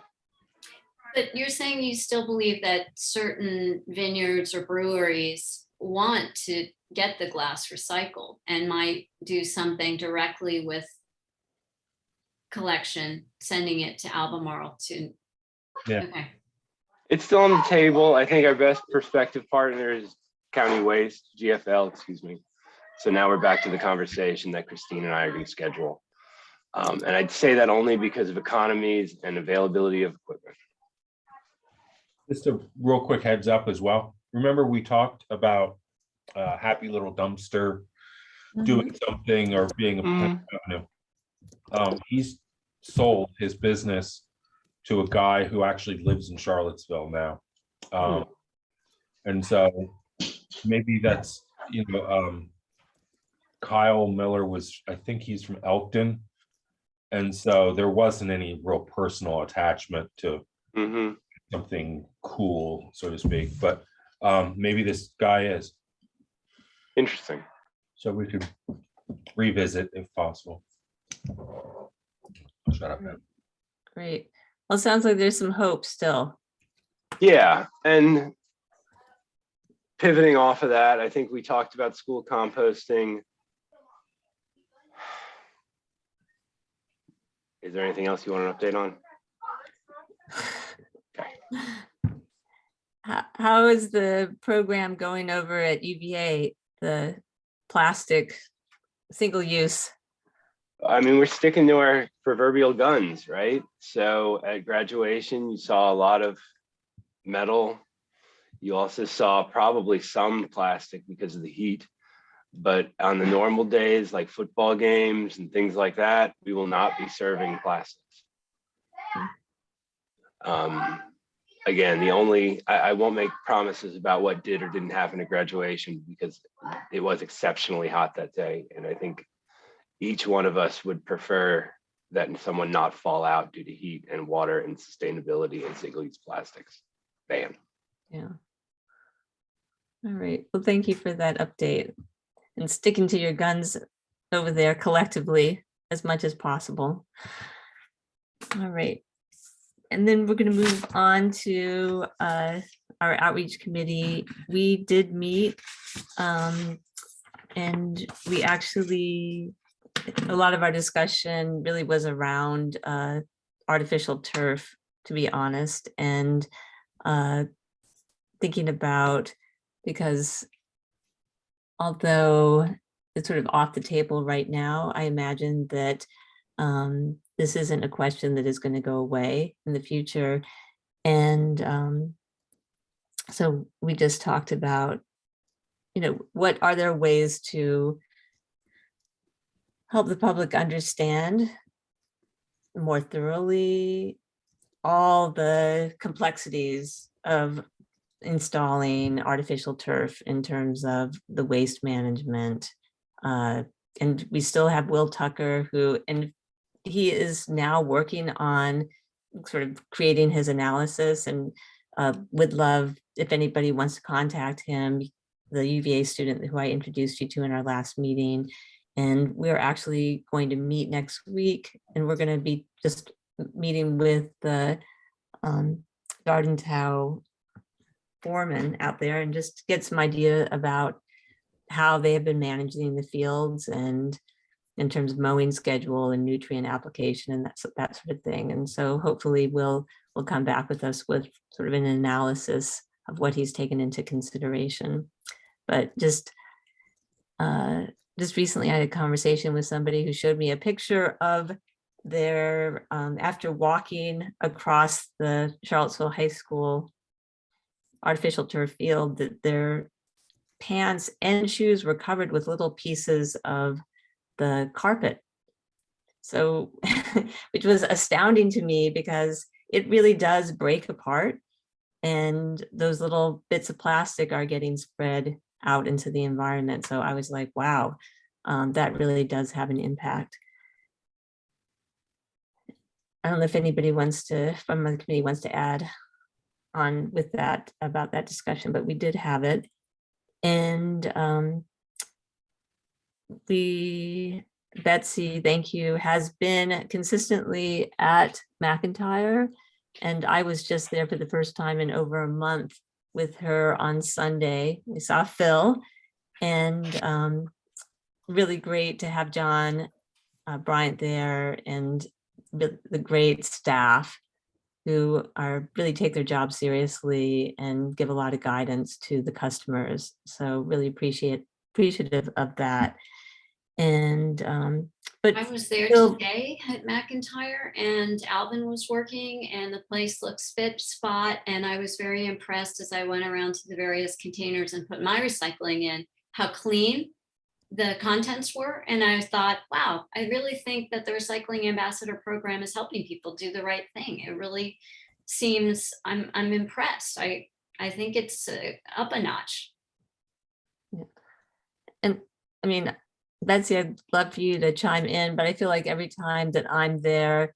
But you're saying you still believe that certain vineyards or breweries want to get the glass recycled and might do something directly with collection, sending it to Albemarle to. Yeah. Okay. It's still on the table. I think our best prospective partner is County Waste, GFL, excuse me. So now we're back to the conversation that Christine and I are going to schedule. And I'd say that only because of economies and availability of equipment. Just a real quick heads up as well. Remember we talked about Happy Little Dumpster doing something or being a potential revenue. He's sold his business to a guy who actually lives in Charlottesville now. And so maybe that's, Kyle Miller was, I think he's from Elkton. And so there wasn't any real personal attachment to Mhm. something cool, so to speak, but maybe this guy is. Interesting. So we could revisit if possible. Shut up, man. Great. Well, it sounds like there's some hope still. Yeah, and pivoting off of that, I think we talked about school composting. Is there anything else you want an update on? How is the program going over at UVA, the plastic single use? I mean, we're sticking to our proverbial guns, right? So at graduation, you saw a lot of metal. You also saw probably some plastic because of the heat. But on the normal days, like football games and things like that, we will not be serving plastics. Again, I won't make promises about what did or didn't happen at graduation because it was exceptionally hot that day. And I think each one of us would prefer that someone not fall out due to heat and water and sustainability and single-use plastics. Bam. Yeah. All right. Well, thank you for that update and sticking to your guns over there collectively as much as possible. All right. And then we're going to move on to our outreach committee. We did meet and we actually, a lot of our discussion really was around artificial turf, to be honest, and thinking about, because although it's sort of off the table right now, I imagine that this isn't a question that is going to go away in the future. And so we just talked about, what are there ways to help the public understand more thoroughly all the complexities of installing artificial turf in terms of the waste management. And we still have Will Tucker, and he is now working on sort of creating his analysis, and would love if anybody wants to contact him, the UVA student who I introduced you to in our last meeting. And we're actually going to meet next week, and we're going to be just meeting with the Garden Tow foreman out there and just get some idea about how they have been managing the fields and in terms of mowing schedule and nutrient application and that sort of thing. And so hopefully we'll come back with us with sort of an analysis of what he's taken into consideration. But just recently I had a conversation with somebody who showed me a picture of their, after walking across the Charlottesville High School artificial turf field, that their pants and shoes were covered with little pieces of the carpet. So, which was astounding to me because it really does break apart, and those little bits of plastic are getting spread out into the environment. So I was like, wow, that really does have an impact. I don't know if anybody from the committee wants to add on with that, about that discussion, but we did have it. And Betsy, thank you, has been consistently at McIntyre. And I was just there for the first time in over a month with her on Sunday. We saw Phil, and really great to have John Bryant there, and the great staff who really take their job seriously and give a lot of guidance to the customers. So really appreciative of that. And but I was there Phil- today at McIntyre, and Alvin was working, and the place looked spot, and I was very impressed as I went around to the various containers and put my recycling in, how clean the contents were. And I thought, wow, I really think that the Recycling Ambassador program is helping people do the right thing. It really seems, I'm impressed. I think it's up a notch. And I mean, Betsy, I'd love for you to chime in, but I feel like every time that I'm there,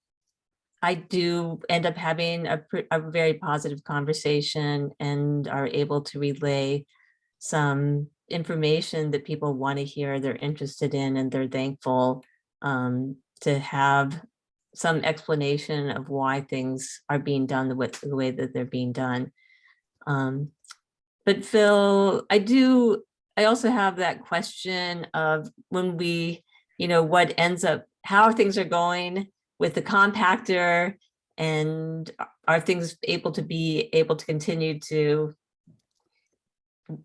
I do end up having a very positive conversation and are able to relay some information that people want to hear, they're interested in, and they're thankful to have some explanation of why things are being done the way that they're being done. But Phil, I also have that question of when we, what ends up, how things are going with the compactor, and are things able to continue to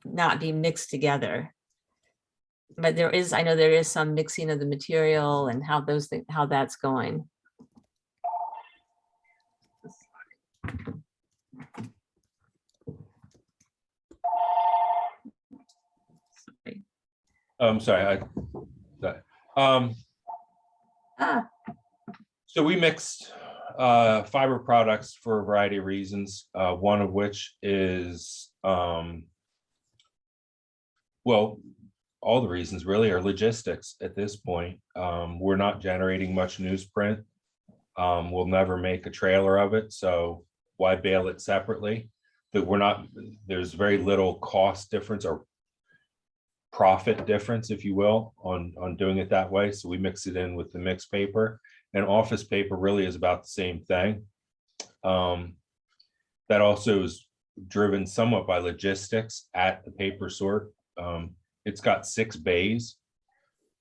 not be mixed together? But I know there is some mixing of the material and how how that's going. I'm sorry. So we mixed fiber products for a variety of reasons, one of which is, well, all the reasons really are logistics at this point. We're not generating much newsprint. We'll never make a trailer of it, so why bale it separately? There's very little cost difference or profit difference, if you will, on doing it that way. So we mix it in with the mixed paper, and office paper really is about the same thing. That also is driven somewhat by logistics at the paper sort. It's got 6 bays,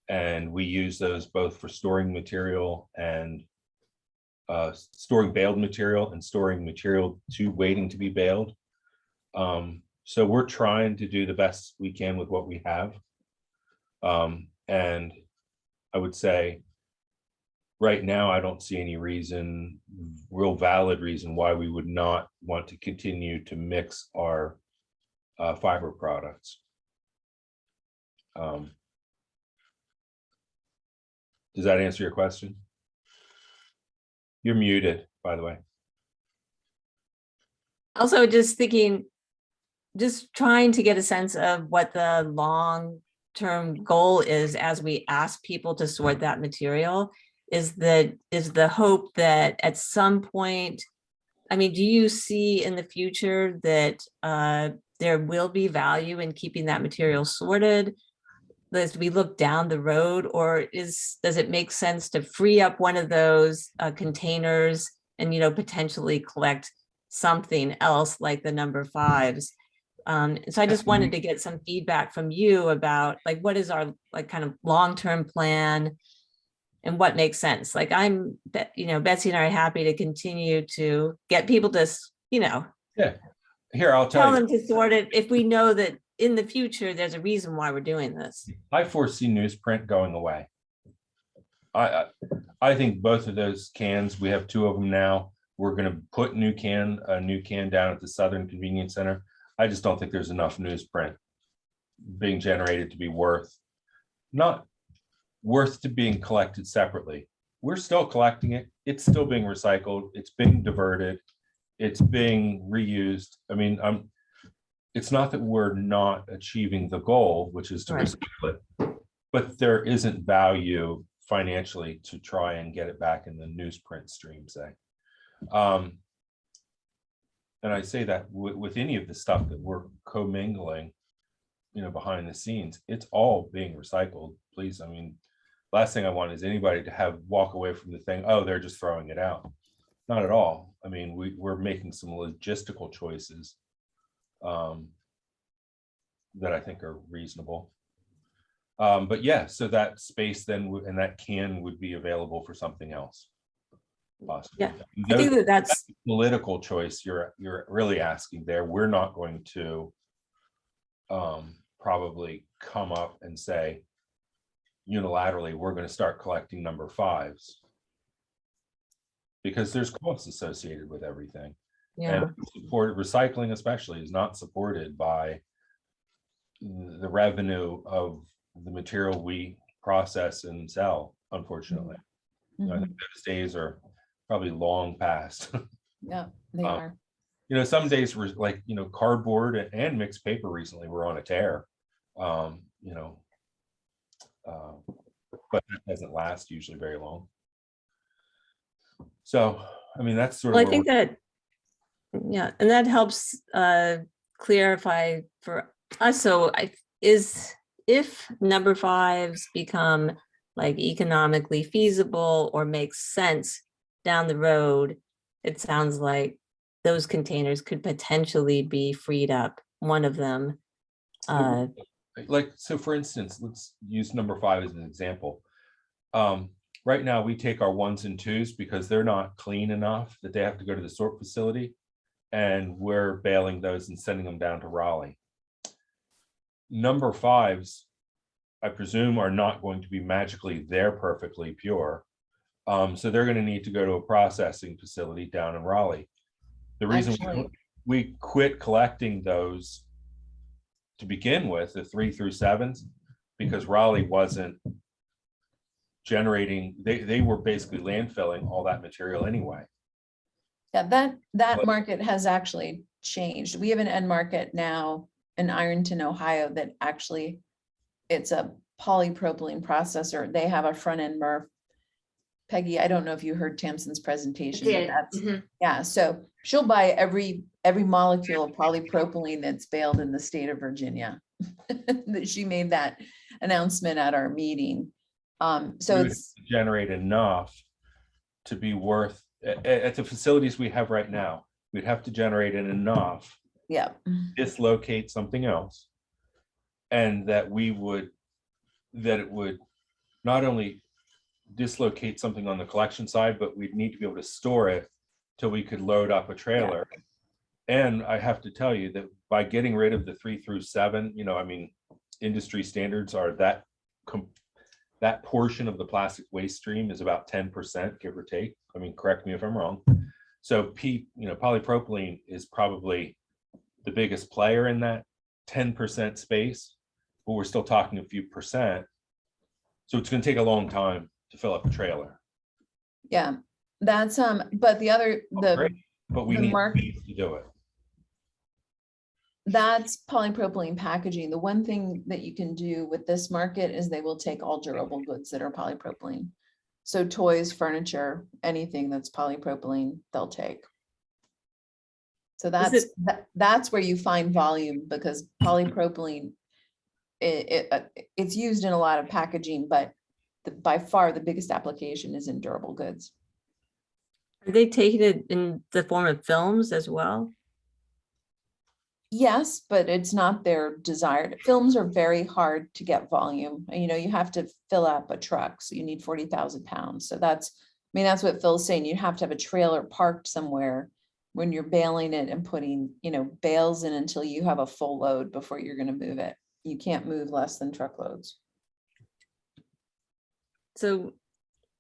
and we use those both for storing material and storing baled material and storing material waiting to be baled. So we're trying to do the best we can with what we have. And I would say right now, I don't see any real valid reason why we would not want to continue to mix our fiber products. Does that answer your question? You're muted, by the way. Also, just trying to get a sense of what the long-term goal is as we ask people to sort that material. Is the hope that at some point, I mean, do you see in the future that there will be value in keeping that material sorted as we look down the road, or does it make sense to free up one of those containers and potentially collect something else like the number 5s? So I just wanted to get some feedback from you about what is our kind of long-term plan and what makes sense. Betsy and I are happy to continue to get people to, Yeah, here, I'll tell tell them you. to sort it if we know that in the future, there's a reason why we're doing this. I foresee newsprint going away. I think both of those cans, we have 2 of them now. We're going to put a new can down at the Southern Convenience Center. I just don't think there's enough newsprint being generated to be not worth to being collected separately. We're still collecting it. It's still being recycled. It's being diverted. It's being reused. I mean, it's not that we're not achieving the goal, which is to recycle it, but there isn't value financially to try and get it back in the newsprint stream, say. And I say that with any of the stuff that we're commingling, behind the scenes, it's all being recycled. Please, I mean, last thing I want is anybody to walk away from the thing, oh, they're just throwing it out. Not at all. I mean, we're making some logistical choices that I think are reasonable. But yeah, so that space then and that can would be available for something else. Possibly. Yeah, I think that's a political choice you're really asking there. We're not going to probably come up and say unilaterally we're going to start collecting number 5s, because there's costs associated with everything. Yeah. And recycling especially is not supported by the revenue of the material we process and sell, unfortunately. I think those days are probably long past. Yeah, they are. Some days were cardboard and mixed paper recently were on a tear. But that doesn't last usually very long. So, I mean, that's sort Well, of I where think that, yeah, and that helps clarify for us. So if number fives become like economically feasible or makes sense down the road, it sounds like those containers could potentially be freed up. One of them. like, so for instance, let's use number 5 as an example. Right now we take our 1s and 2s because they're not clean enough that they have to go to the sort facility, and we're bailing those and sending them down to Raleigh. Number 5s, I presume, are not going to be magically there perfectly pure. So they're going to need to go to a processing facility down in Raleigh. The reason Actually- we quit collecting those to begin with, the 3 through 7s, because Raleigh wasn't generating, they were basically landfilling all that material anyway. Yeah, that But- market has actually changed. We have an end market now in Ironton, Ohio, that actually, it's a polypropylene processor. They have a front end MRF. Peggy, I don't know if you heard Tamsin's presentation, but Did. that's, Mhm. yeah, so she'll buy every molecule of polypropylene that's baled in the state of Virginia. That she made that announcement at our meeting. So We would it's, generate enough to be worth, at the facilities we have right now, we'd have to generate enough, yeah, dislocate something else, and that it would not only dislocate something on the collection side, but we'd need to be able to store it till we could load up a trailer. And I have to tell you that by getting rid of the 3 through 7, I mean, industry standards are that portion of the plastic waste stream is about 10%, give or take. I mean, correct me if I'm wrong. So polypropylene is probably the biggest player in that 10% space, but we're still talking a few percent. So it's going to take a long time to fill up a trailer. yeah, that's, but the other, Great, but we the need mark- space to do it. that's polypropylene packaging. The one thing that you can do with this market is they will take all durable goods that are polypropylene. So toys, furniture, anything that's polypropylene, they'll take. So that's where you find volume, because polypropylene, it's used in a lot of packaging, but by far the biggest application is in durable goods. Are they taking it in the form of films as well? Yes, but it's not their desired. Films are very hard to get volume. You have to fill up a truck, so you need 40,000 pounds. So that's what Phil's saying. You have to have a trailer parked somewhere when you're baling it and putting, bales in until you have a full load before you're going to move it. You can't move less than truckloads. So,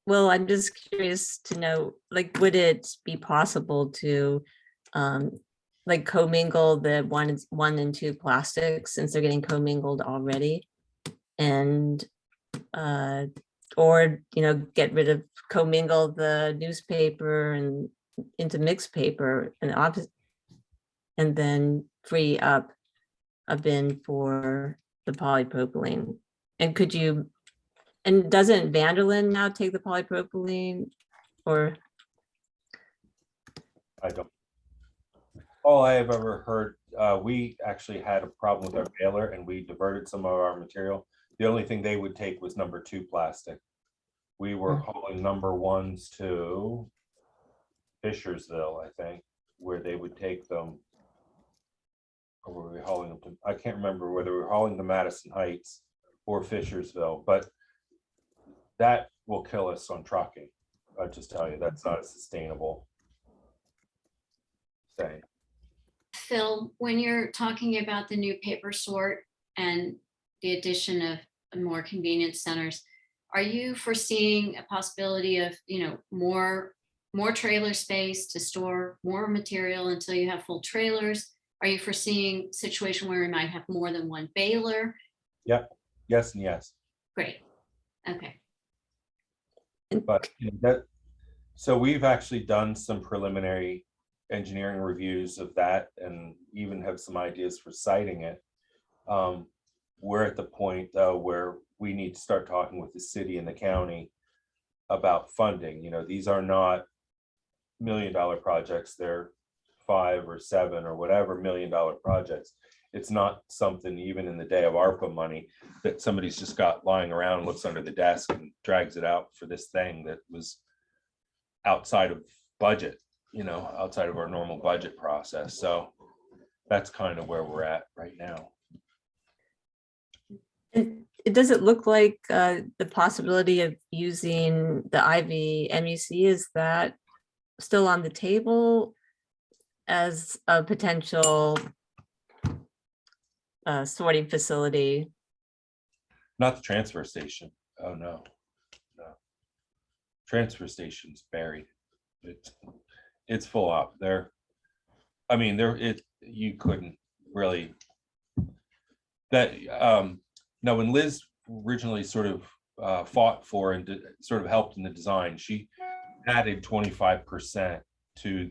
well, I'm just curious to know, like, would it be possible to like commingle the 1 and 2 plastics, since they're getting commingled already? And or get rid of, commingle the newspaper and into mixed paper and then free up a bin for the polypropylene. And doesn't Vanderlyn now take the polypropylene, or? I don't. All I have ever heard, we actually had a problem with our baler and we diverted some of our material. The only thing they would take was number 2 plastic. We were hauling number 1s to Fishersville, I think, where they would take them. Or were we hauling them to, I can't remember whether we were hauling to Madison Heights or Fishersville, but that will kill us on trucking. I just tell you, that's not a sustainable thing. Phil, when you're talking about the new paper sort and the addition of more convenience centers, are you foreseeing a possibility of, more trailer space to store more material until you have full trailers? Are you foreseeing a situation where we might have more than one baler? Yep. Yes and yes. Great. Okay. But so we've actually done some preliminary engineering reviews of that and even have some ideas for siting it. We're at the point though where we need to start talking with the city and the county about funding. These are not $1 million projects. They're 5 or 7 or whatever $1 million projects. It's not something, even in the day of ARPA money, that somebody's just got lying around, looks under the desk and drags it out for this thing that was outside of budget, outside of our normal budget process. So that's kind of where we're at right now. And does it look like the possibility of using the Ivy MUC, is that still on the table as a potential sorting facility? Not the transfer station. Oh, no. Transfer station's buried. It's full up there. I mean, you couldn't really, now when Liz originally sort of fought for and sort of helped in the design, she added 25% to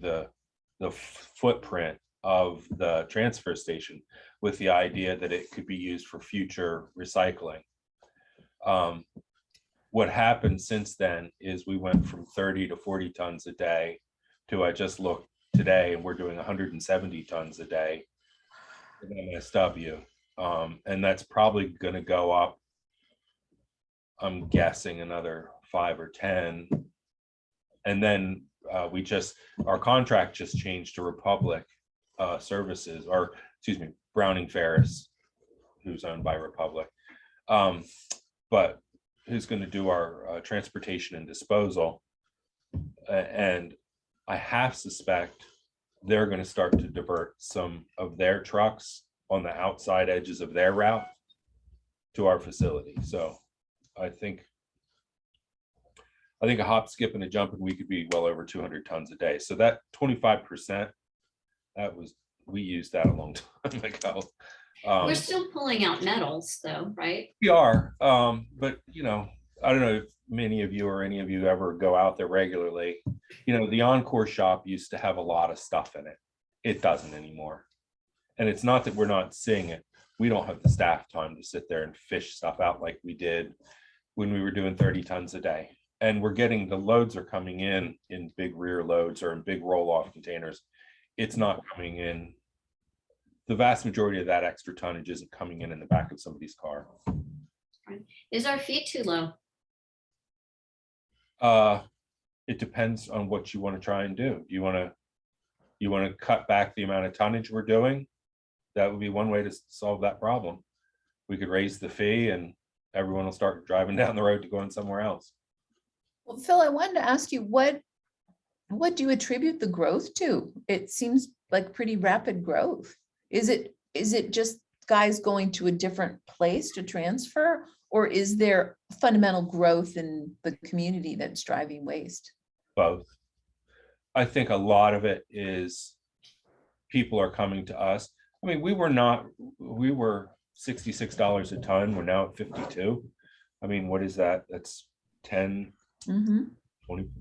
the footprint of the transfer station with the idea that it could be used for future recycling. What happened since then is we went from 30 to 40 tons a day to, I just looked today, and we're doing 170 tons a day in MSW. And that's probably going to go up, I'm guessing, another 5 or 10. And then our contract just changed to Republic Services, or excuse me, Browning Ferris, who's owned by Republic. But who's going to do our transportation and disposal. And I half suspect they're going to start to divert some of their trucks on the outside edges of their route to our facility. So I think a hop, skip, and a jump, and we could be well over 200 tons a day. So that 25%, we used that a long time ago. We're still pulling out metals though, right? We are, but I don't know if many of you or any of you ever go out there regularly. The Encore shop used to have a lot of stuff in it. It doesn't anymore. And it's not that we're not seeing it. We don't have the staff time to sit there and fish stuff out like we did when we were doing 30 tons a day. And we're getting, the loads are coming in big rear loads or in big roll-off containers. It's not coming in. The vast majority of that extra tonnage isn't coming in the back of somebody's car. Is our fee too low? It depends on what you want to try and do. You want to cut back the amount of tonnage we're doing? That would be one way to solve that problem. We could raise the fee and everyone will start driving down the road to going somewhere else. Well, Phil, I wanted to ask you, what do you attribute the growth to? It seems like pretty rapid growth. Is it just guys going to a different place to transfer, or is there fundamental growth in the community that's driving waste? Both. I think a lot of it is people are coming to us. I mean, we were $66 a ton. We're now at 52. I mean, what is that? That's 10, 20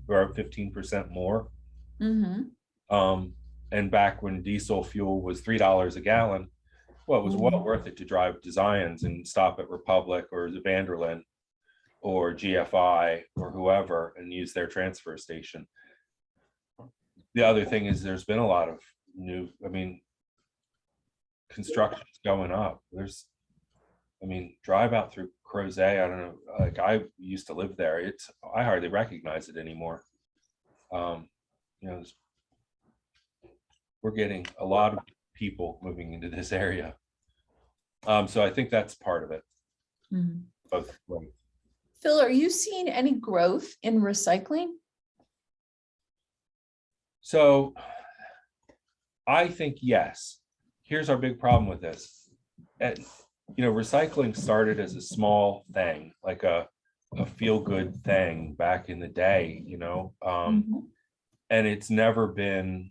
or 15% more. And back when diesel fuel was $3 a gallon, well, it was well worth it to drive to Zions and stop at Republic or the Vanderlyn or GFI or whoever and use their transfer station. The other thing is there's been a lot of construction's going up. Drive out through Crozet, I don't know, like I used to live there. I hardly recognize it anymore. We're getting a lot of people moving into this area. So I think that's part of it. Both ways. Phil, are you seeing any growth in recycling? So I think yes. Here's our big problem with this. Recycling started as a small thing, like a feel-good thing back in the day, and it's never been,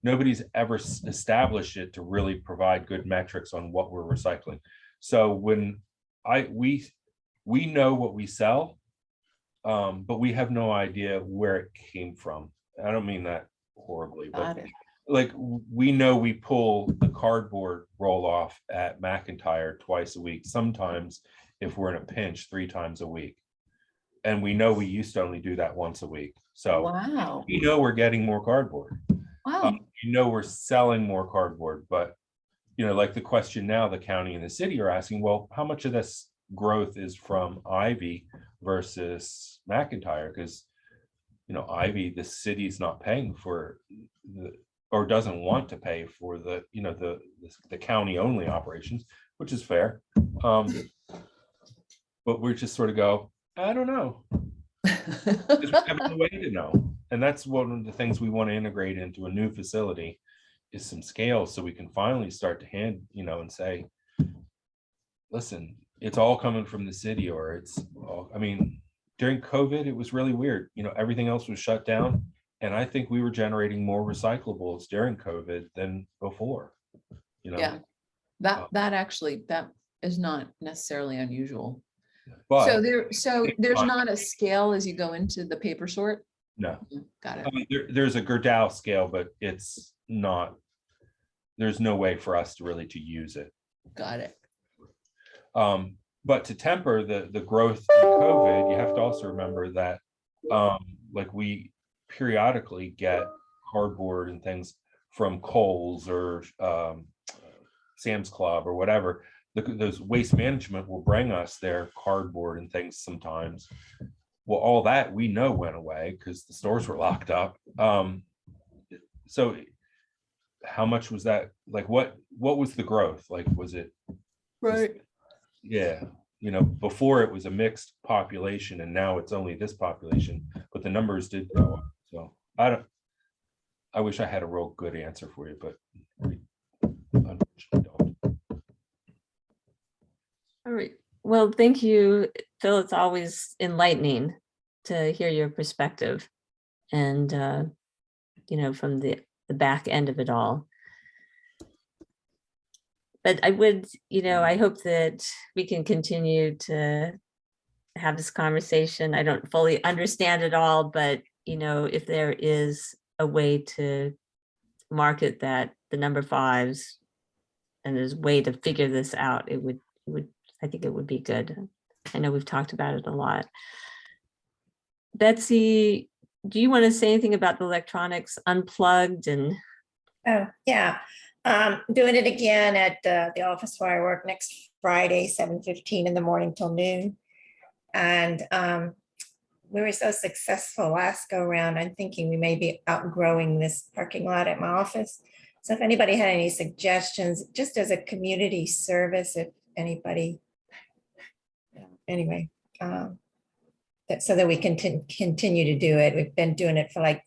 nobody's ever established it to really provide good metrics on what we're recycling. So when we know what we sell, but we have no idea where it came from. I don't mean that horribly, but like we know we pull the cardboard roll off at McIntyre twice a week. Sometimes if we're in a pinch 3 times a week. And we know we used to only do that once a week. So Wow, we know we're getting more cardboard. wow. You know, we're selling more cardboard, but you know, like the question now, the county and the city are asking, well, how much of this growth is from Ivy versus McIntyre? Because, you know, Ivy, the city's not paying for the, or doesn't want to pay for the, you know, the county only operations, which is fair. But we're just sort of go, I don't know. Because we have no way to know. And that's one of the things we want to integrate into a new facility is some scale, so we can finally start to hand, you know, and say, listen, it's all coming from the city, or it's all, I mean, during COVID, it was really weird. You know, everything else was shut down. And I think we were generating more recyclables during COVID than before, you know. Yeah, that actually, that is not necessarily unusual. But There's not a scale as you go into the paper sort? no, Got it. there's a Gerdau scale, but it's not, there's no way for us to really to use it. Got it. But to temper the growth in COVID, you have to also remember that like we periodically get cardboard and things from Kohl's or Sam's Club or whatever. Those waste management will bring us their cardboard and things sometimes. Well, all that we know went away because the stores were locked up. So how much was that? Like what was the growth? Like, was it? Right. Yeah. You know, before it was a mixed population and now it's only this population, but the numbers did go up. So I wish I had a real good answer for you, but we unfortunately don't. All right. Well, thank you, Phil. It's always enlightening to hear your perspective and, you know, from the back end of it all. But I would, you know, I hope that we can continue to have this conversation. I don't fully understand it all, but, you know, if there is a way to market that, the number 5s, and there's a way to figure this out, it would, I think it would be good. I know we've talked about it a lot. Betsy, do you want to say anything about the electronics unplugged and? Oh, yeah. Doing it again at the office where I work next Friday, 7:15 in the morning till noon. And we were so successful last go around. I'm thinking we may be outgrowing this parking lot at my office. So if anybody had any suggestions, just as a community service, if anybody, anyway, so that we can continue to do it. We've been doing it for like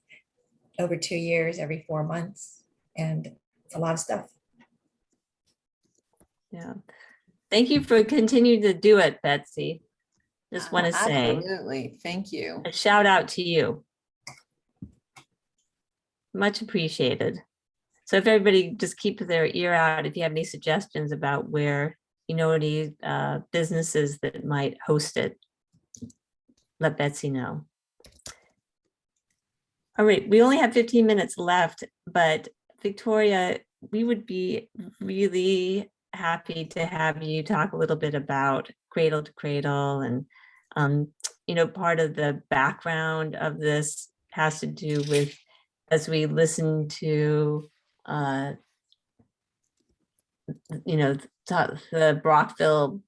over 2 years, every 4 months, and it's a lot of stuff. Yeah. Thank you for continuing to do it, Betsy. Just want to say Absolutely. Thank you. a shout out to you. Much appreciated. So if everybody just keep their ear out, if you have any suggestions about where, you know, any businesses that might host it, let Betsy know. All right, we only have 15 minutes left, but Victoria, we would be really happy to have you talk a little bit about Cradle to Cradle. And, you know, part of the background of this has to do with, as we listen to, you know, the Brockville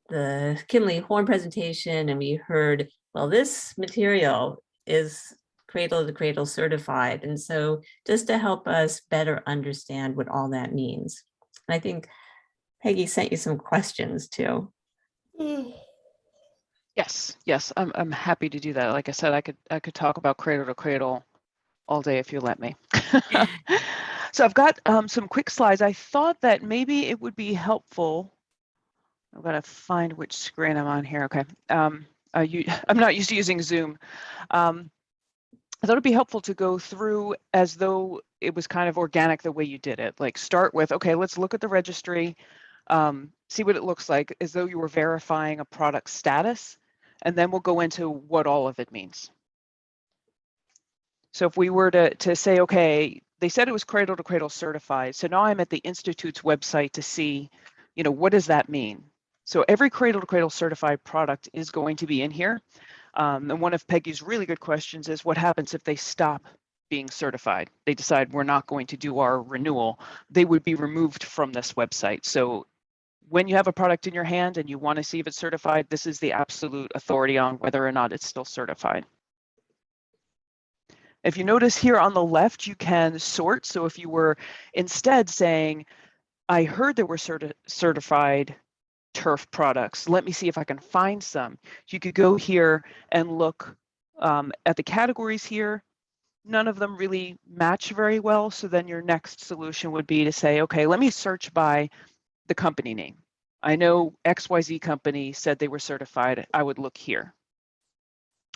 the Kimley Horn presentation, and we heard, well, this material is Cradle to Cradle certified. And so just to help us better understand what all that means. And I think Peggy sent you some questions too. Yes, I'm happy to do that. Like I said, I could talk about Cradle to Cradle all day if you let me. So I've got some quick slides. I thought that maybe it would be helpful. I've got to find which screen I'm on here. Okay. I'm not used to using Zoom. I thought it'd be helpful to go through as though it was kind of organic the way you did it. Like start with, okay, let's look at the registry, see what it looks like as though you were verifying a product status, and then we'll go into what all of it means. So if we were to say, okay, they said it was Cradle to Cradle certified. So now I'm at the Institute's website to see, you know, what does that mean? So every cradle to cradle certified product is going to be in here. And one of Peggy's really good questions is what happens if they stop being certified? They decide we're not going to do our renewal. They would be removed from this website. So when you have a product in your hand and you want to see if it's certified, this is the absolute authority on whether or not it's still certified. If you notice here on the left, you can sort. So if you were instead saying, I heard there were certified turf products, let me see if I can find some. You could go here and look at the categories here. None of them really match very well. So then your next solution would be to say, okay, let me search by the company name. I know XYZ company said they were certified. I would look here.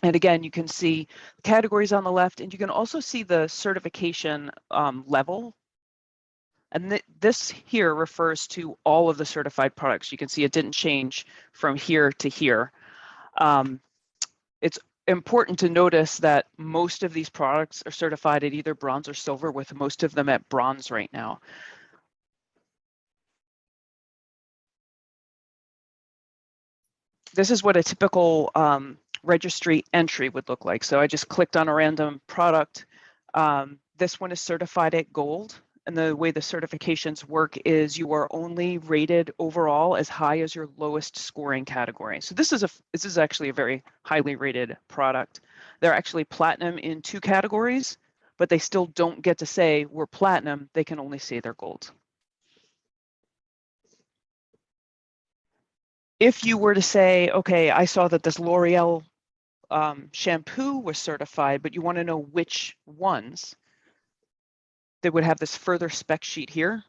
And again, you can see categories on the left, and you can also see the certification level. And this here refers to all of the certified products. You can see it didn't change from here to here. It's important to notice that most of these products are certified at either bronze or silver, with most of them at bronze right now. This is what a typical registry entry would look like. So I just clicked on a random product. This one is certified at gold. And the way the certifications work is you are only rated overall as high as your lowest scoring category. So this is actually a very highly rated product. They're actually platinum in 2 categories, but they still don't get to say we're platinum. They can only say they're gold. If you were to say, okay, I saw that this L'Oreal shampoo was certified, but you want to know which ones, they would have this further spec sheet here.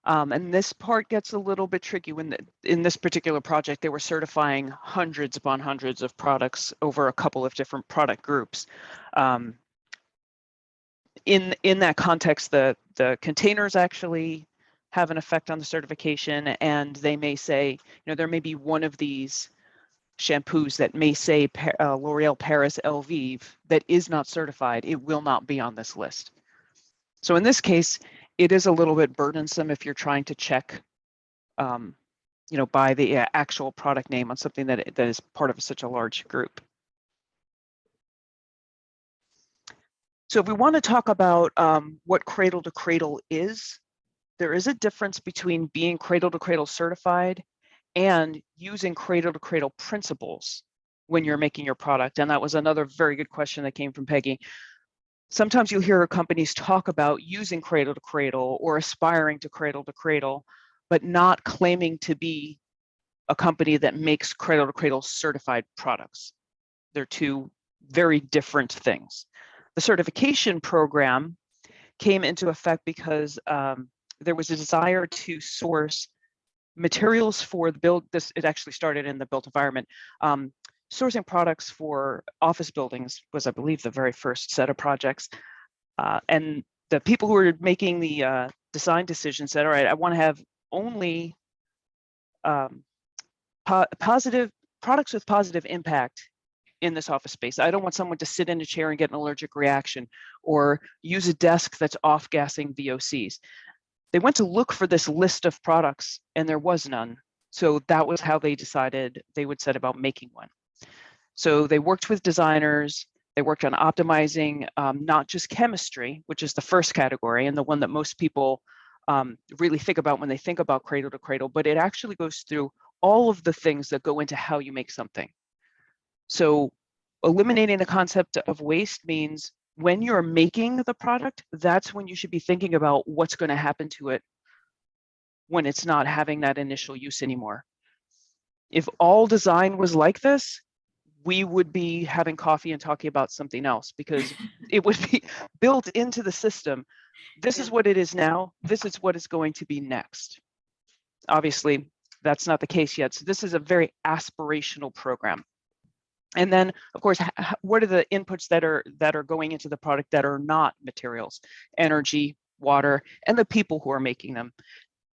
And this part gets a little bit tricky when in this particular project, they were certifying hundreds upon hundreds of products over a couple of different product groups. In that context, the containers actually have an effect on the certification, and they may say, you know, there may be one of these shampoos that may say L'Oreal Paris Elvive that is not certified. It will not be on this list. So in this case, it is a little bit burdensome if you're trying to check, you know, by the actual product name on something that is part of such a large group. So if we want to talk about what cradle to cradle is, there is a difference between being cradle to cradle certified and using cradle to cradle principles when you're making your product. And that was another very good question that came from Peggy. Sometimes you'll hear companies talk about using cradle to cradle or aspiring to cradle, but not claiming to be a company that makes cradle to cradle certified products. They're 2 very different things. The certification program came into effect because there was a desire to source materials for the build. It actually started in the built environment. Sourcing products for office buildings was, I believe, the very first set of projects. And the people who were making the design decisions said, all right, I want to have only positive products with positive impact in this office space. I don't want someone to sit in a chair and get an allergic reaction or use a desk that's off-gassing VOCs. They went to look for this list of products and there was none. So that was how they decided they would set about making one. So they worked with designers, they worked on optimizing not just chemistry, which is the first category and the one that most people really think about when they think about cradle to cradle, but it actually goes through all of the things that go into how you make something. So eliminating the concept of waste means when you're making the product, that's when you should be thinking about what's going to happen to it when it's not having that initial use anymore. If all design was like this, we would be having coffee and talking about something else because it would be built into the system. This is what it is now. This is what it's going to be next. Obviously, that's not the case yet. So this is a very aspirational program. And then, of course, what are the inputs that are going into the product that are not materials? Energy, water, and the people who are making them.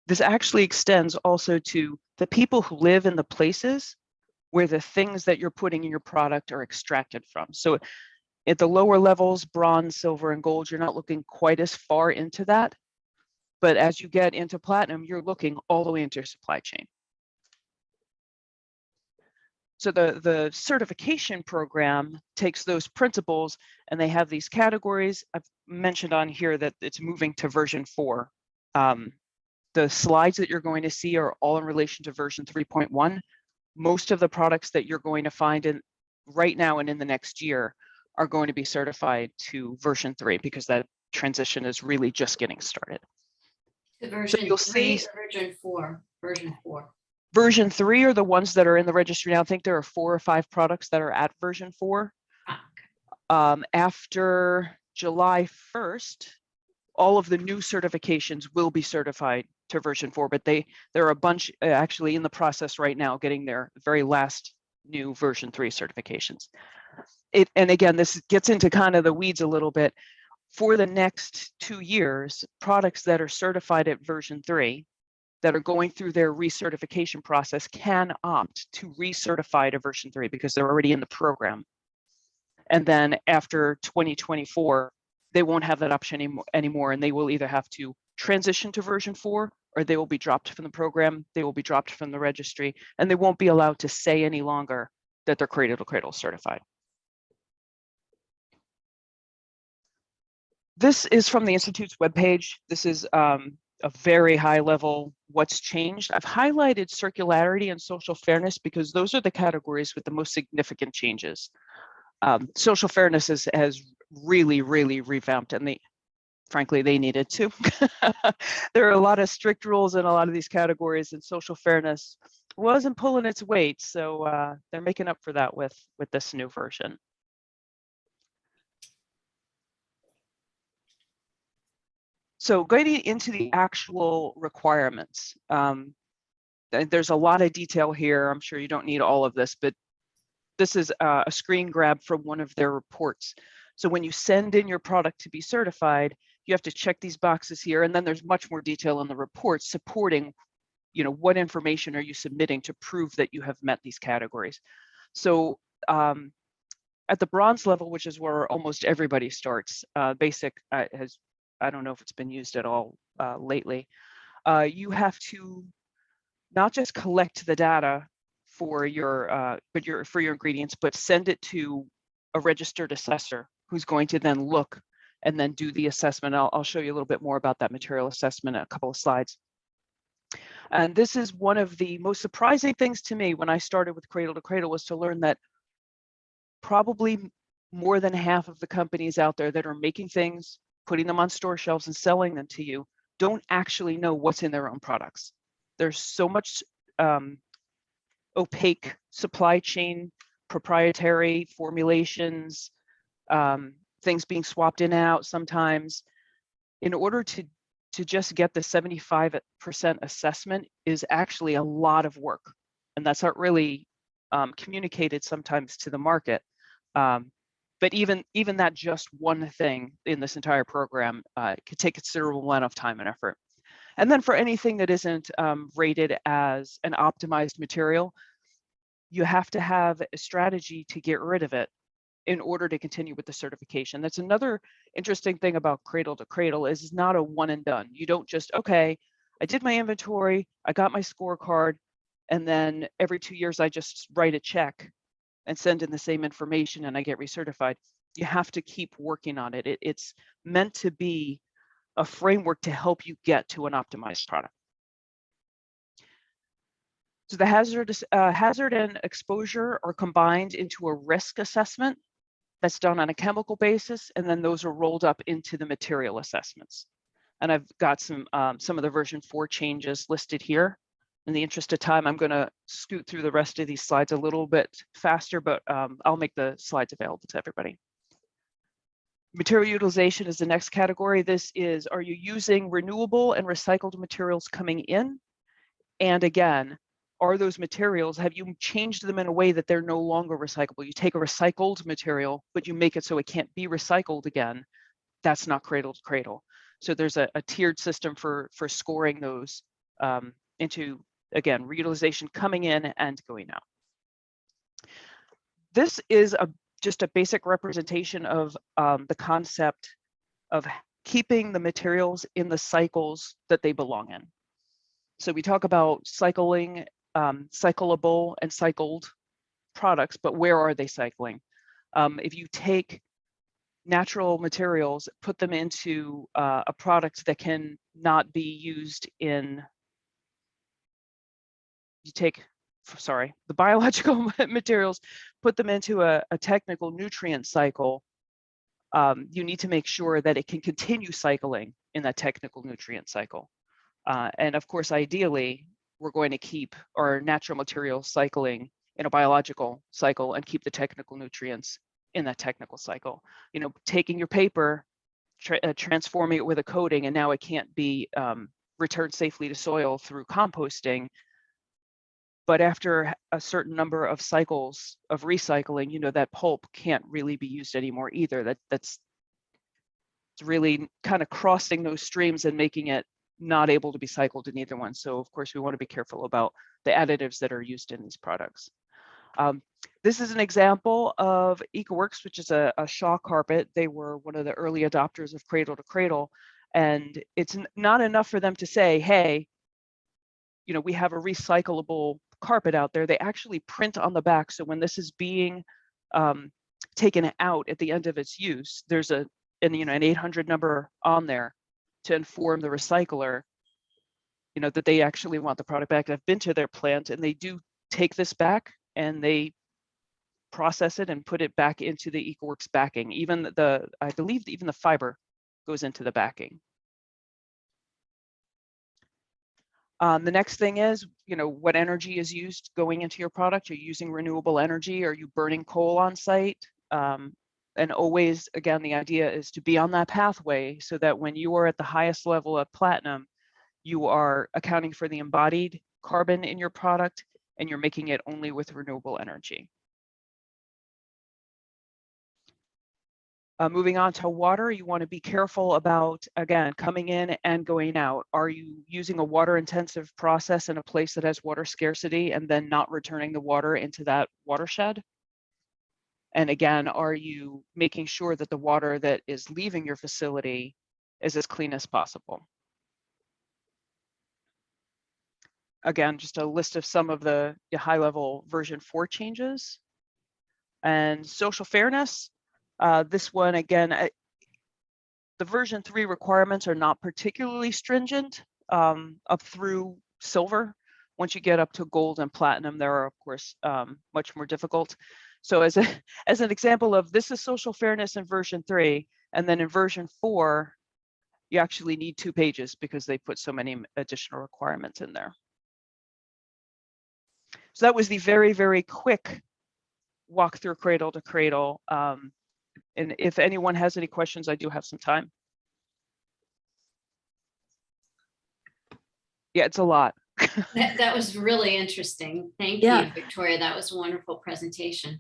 This actually extends also to the people who live in the places where the things that you're putting in your product are extracted from. So at the lower levels, bronze, silver, and gold, you're not looking quite as far into that. But as you get into platinum, you're looking all the way into your supply chain. So the certification program takes those principles and they have these categories. I've mentioned on here that it's moving to version 4. The slides that you're going to see are all in relation to version 3.1. Most of the products that you're going to find in right now and in the next year are going to be certified to version 3 because that transition is really just getting started. The version you'll 3 see- or version 4? Version 4. Version 3 are the ones that are in the registry now. I think there are 4 or 5 products that are at version 4. After July 1st, all of the new certifications will be certified to version 4, but there are a bunch actually in the process right now getting their very last new version 3 certifications. And again, this gets into kind of the weeds a little bit. For the next 2 years, products that are certified at version 3 that are going through their recertification process can opt to recertify to version 3 because they're already in the program. And then after 2024, they won't have that option anymore, and they will either have to transition to version 4 or they will be dropped from the program, they will be dropped from the registry, and they won't be allowed to say any longer that they're Cradle to Cradle certified. This is from the Institute's webpage. This is a very high level what's changed. I've highlighted circularity and social fairness because those are the categories with the most significant changes. Social fairness has really revamped, and frankly, they needed to. There are a lot of strict rules in a lot of these categories, and social fairness wasn't pulling its weight. So they're making up for that with this new version. So going into the actual requirements, there's a lot of detail here. I'm sure you don't need all of this, but this is a screen grab from one of their reports. So when you send in your product to be certified, you have to check these boxes here, and then there's much more detail in the report supporting, what information are you submitting to prove that you have met these categories. So at the bronze level, which is where almost everybody starts, basic I don't know if it's been used at all lately. You have to not just collect the data for your ingredients, but send it to a registered assessor who's going to then look and then do the assessment. I'll show you a little bit more about that material assessment in a couple of slides. And this is one of the most surprising things to me when I started with Cradle to Cradle was to learn that probably more than half of the companies out there that are making things, putting them on store shelves and selling them to you, don't actually know what's in their own products. There's so much opaque supply chain, proprietary formulations, things being swapped in and out sometimes. In order to just get the 75% assessment is actually a lot of work. And that's not really communicated sometimes to the market. But even that just one thing in this entire program could take a considerable amount of time and effort. And then for anything that isn't rated as an optimized material, you have to have a strategy to get rid of it in order to continue with the certification. That's another interesting thing about Cradle to Cradle is it's not a one and done. You don't just, okay, I did my inventory, I got my scorecard, and then every 2 years I just write a check and send in the same information and I get recertified. You have to keep working on it. It's meant to be a framework to help you get to an optimized product. So the hazard and exposure are combined into a risk assessment that's done on a chemical basis, and then those are rolled up into the material assessments. And I've got some of the version 4 changes listed here. In the interest of time, I'm going to scoot through the rest of these slides a little bit faster, but I'll make the slides available to everybody. Material utilization is the next category. This is, are you using renewable and recycled materials coming in? And again, are those materials, have you changed them in a way that they're no longer recyclable? You take a recycled material, but you make it so it can't be recycled again. That's not Cradle to Cradle. So there's a tiered system for scoring those into, again, reutilization coming in and going out. This is just a basic representation of the concept of keeping the materials in the cycles that they belong in. So we talk about cycling, cyclable and cycled. products, but where are they cycling? If you take natural materials, put them into a product that can not be used in, the biological materials, put them into a technical nutrient cycle, you need to make sure that it can continue cycling in that technical nutrient cycle. And of course, ideally, we're going to keep our natural materials cycling in a biological cycle and keep the technical nutrients in that technical cycle. You know, taking your paper, transforming it with a coating, and now it can't be returned safely to soil through composting. But after a certain number of cycles of recycling, you know, that pulp can't really be used anymore either. That's really kind of crossing those streams and making it not able to be cycled in either one. So of course, we want to be careful about the additives that are used in these products. This is an example of EcoWorks, which is a Shaw carpet. They were one of the early adopters of Cradle to Cradle. And it's not enough for them to say, hey, you know, we have a recyclable carpet out there. They actually print on the back. So when this is being taken out at the end of its use, there's an 800 number on there to inform the recycler, you know, that they actually want the product back. I've been to their plant and they do take this back and they process it and put it back into the EcoWorks backing. Even I believe even the fiber goes into the backing. The next thing is, you know, what energy is used going into your product? Are you using renewable energy? Are you burning coal on site? And always, again, the idea is to be on that pathway so that when you are at the highest level of platinum, you are accounting for the embodied carbon in your product and you're making it only with renewable energy. Moving on to water, you want to be careful about, again, coming in and going out. Are you using a water intensive process in a place that has water scarcity and then not returning the water into that watershed? And again, are you making sure that the water that is leaving your facility is as clean as possible? Again, just a list of some of the high level version 4 changes. And social fairness. This one, again, the version 3 requirements are not particularly stringent up through silver. Once you get up to gold and platinum, there are, of course, much more difficult. So as an example of this is social fairness in version 3, and then in version 4, you actually need 2 pages because they put so many additional requirements in there. So that was the very, very quick walk through Cradle to Cradle. And if anyone has any questions, I do have some time. Yeah, it's a lot. That was really interesting. Thank Yeah. you, Victoria. That was a wonderful presentation.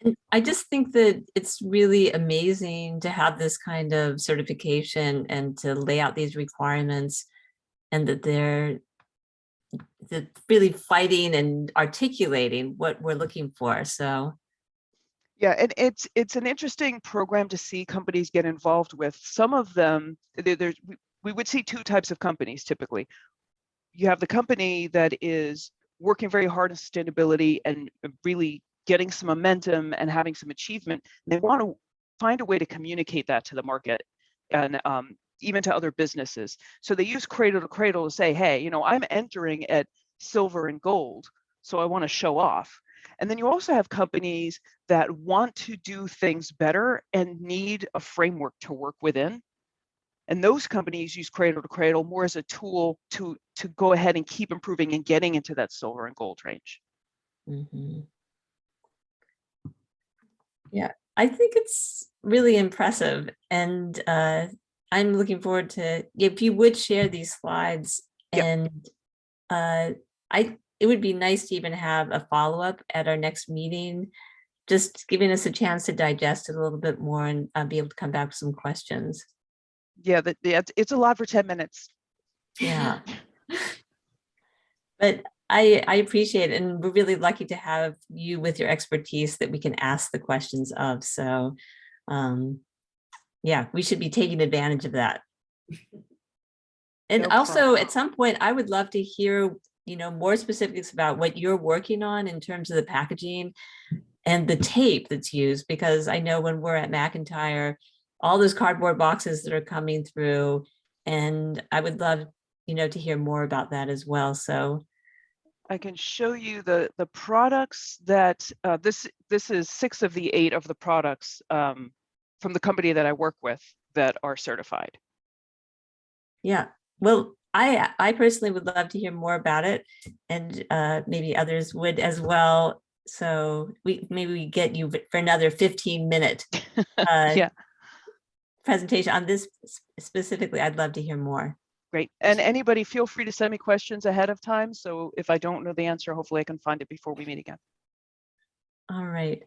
And I just think that it's really amazing to have this kind of certification and to lay out these requirements, and that they're really fighting and articulating what we're looking for. So Yeah, and it's an interesting program to see companies get involved with. Some of them, we would see 2 types of companies typically. You have the company that is working very hard on sustainability and really getting some momentum and having some achievement. And they want to find a way to communicate that to the market and even to other businesses. So they use Cradle to Cradle to say, hey, you know, I'm entering at silver and gold, so I want to show off. And then you also have companies that want to do things better and need a framework to work within. And those companies use Cradle to Cradle more as a tool to go ahead and keep improving and getting into that silver and gold range. mhm. Yeah, I think it's really impressive. And I'm looking forward to, if you would share these slides. Yep. And it would be nice to even have a follow-up at our next meeting, just giving us a chance to digest it a little bit more and be able to come back with some questions. Yeah, it's a lot for 10 minutes. Yeah. But I appreciate it, and we're really lucky to have you with your expertise that we can ask the questions of. So yeah, we should be taking advantage of that. And No also problem. at some point, I would love to hear more specifics about what you're working on in terms of the packaging and the tape that's used, because I know when we're at McIntyre, all those cardboard boxes that are coming through, and I would love, to hear more about that as well. So I can show you the products that this is 6 of the 8 of the products from the company that I work with that are certified. yeah, well, I personally would love to hear more about it, and maybe others would as well. So maybe we get you for another 15-minute Yeah, presentation on this specifically. I'd love to hear more. great. And anybody feel free to send me questions ahead of time. So if I don't know the answer, hopefully I can find it before we meet again. All right.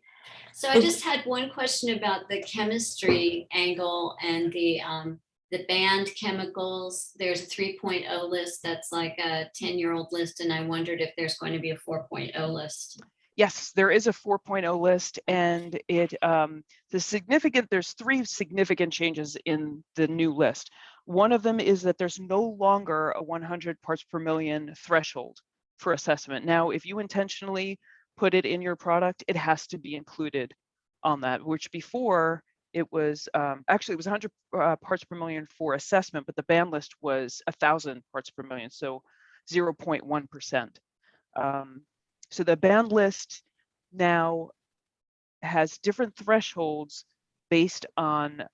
So I just had one question about the chemistry angle and the banned chemicals. There's a 3.0 list that's like a 10-year-old list, and I wondered if there's going to be a 4.0 list. Yes, there is a 4.0 list, and there's 3 significant changes in the new list. One of them is that there's no longer a 100 parts per million threshold for assessment. Now, if you intentionally put it in your product, it has to be included on that, which before it was actually it was 100 parts per million for assessment, but the ban list was 1,000 parts per million, so 0.1%. So the ban list now has different thresholds based on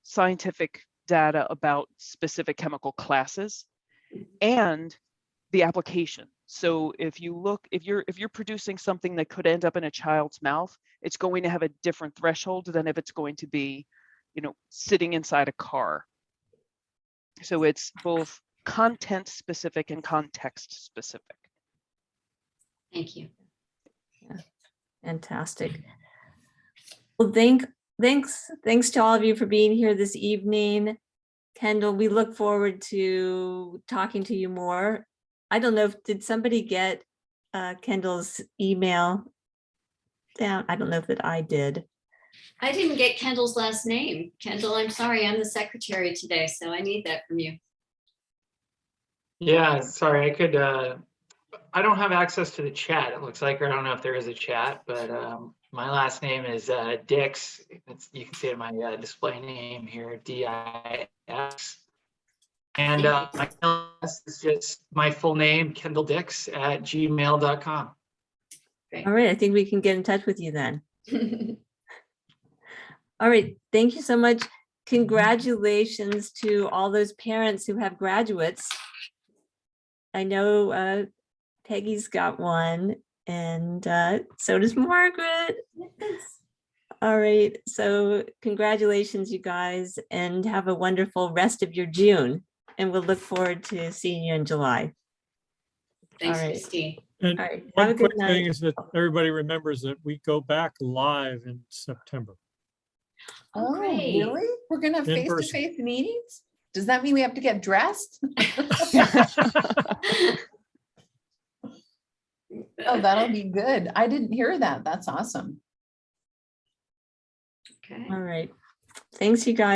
scientific data about specific chemical classes and the application. So if you're producing something that could end up in a child's mouth, it's going to have a different threshold than if it's going to be, sitting inside a car. So it's both content specific and context specific. Thank you. Yeah, fantastic. Well, thanks to all of you for being here this evening. Kendall, we look forward to talking to you more. I don't know did somebody get Kendall's email down? I don't know if that I did. I didn't get Kendall's last name. Kendall, I'm sorry, I'm the secretary today, so I need that from you. Yeah, sorry, I don't have access to the chat, it looks like, or I don't know if there is a chat, but my last name is Dix. You can see it in my display name here, D-I-X. And my email is just my full name, kendalldix@gmail.com. All right, I think we can get in touch with you then. All right, thank you so much. Congratulations to all those parents who have graduates. I know Peggy's got one, and so does Margaret. All right, so congratulations, you guys, and have a wonderful rest of your June. And we'll look forward to seeing you in July. Thanks, All right. Christine. And All right, have a one good quick thing night. is that everybody remembers that we go back live in September. Oh, great. really? We're gonna have In person. face-to-face meetings? Does that mean we have to get dressed? Oh, that'll be good. I didn't hear that. That's awesome. Okay. All right, thanks, you guys.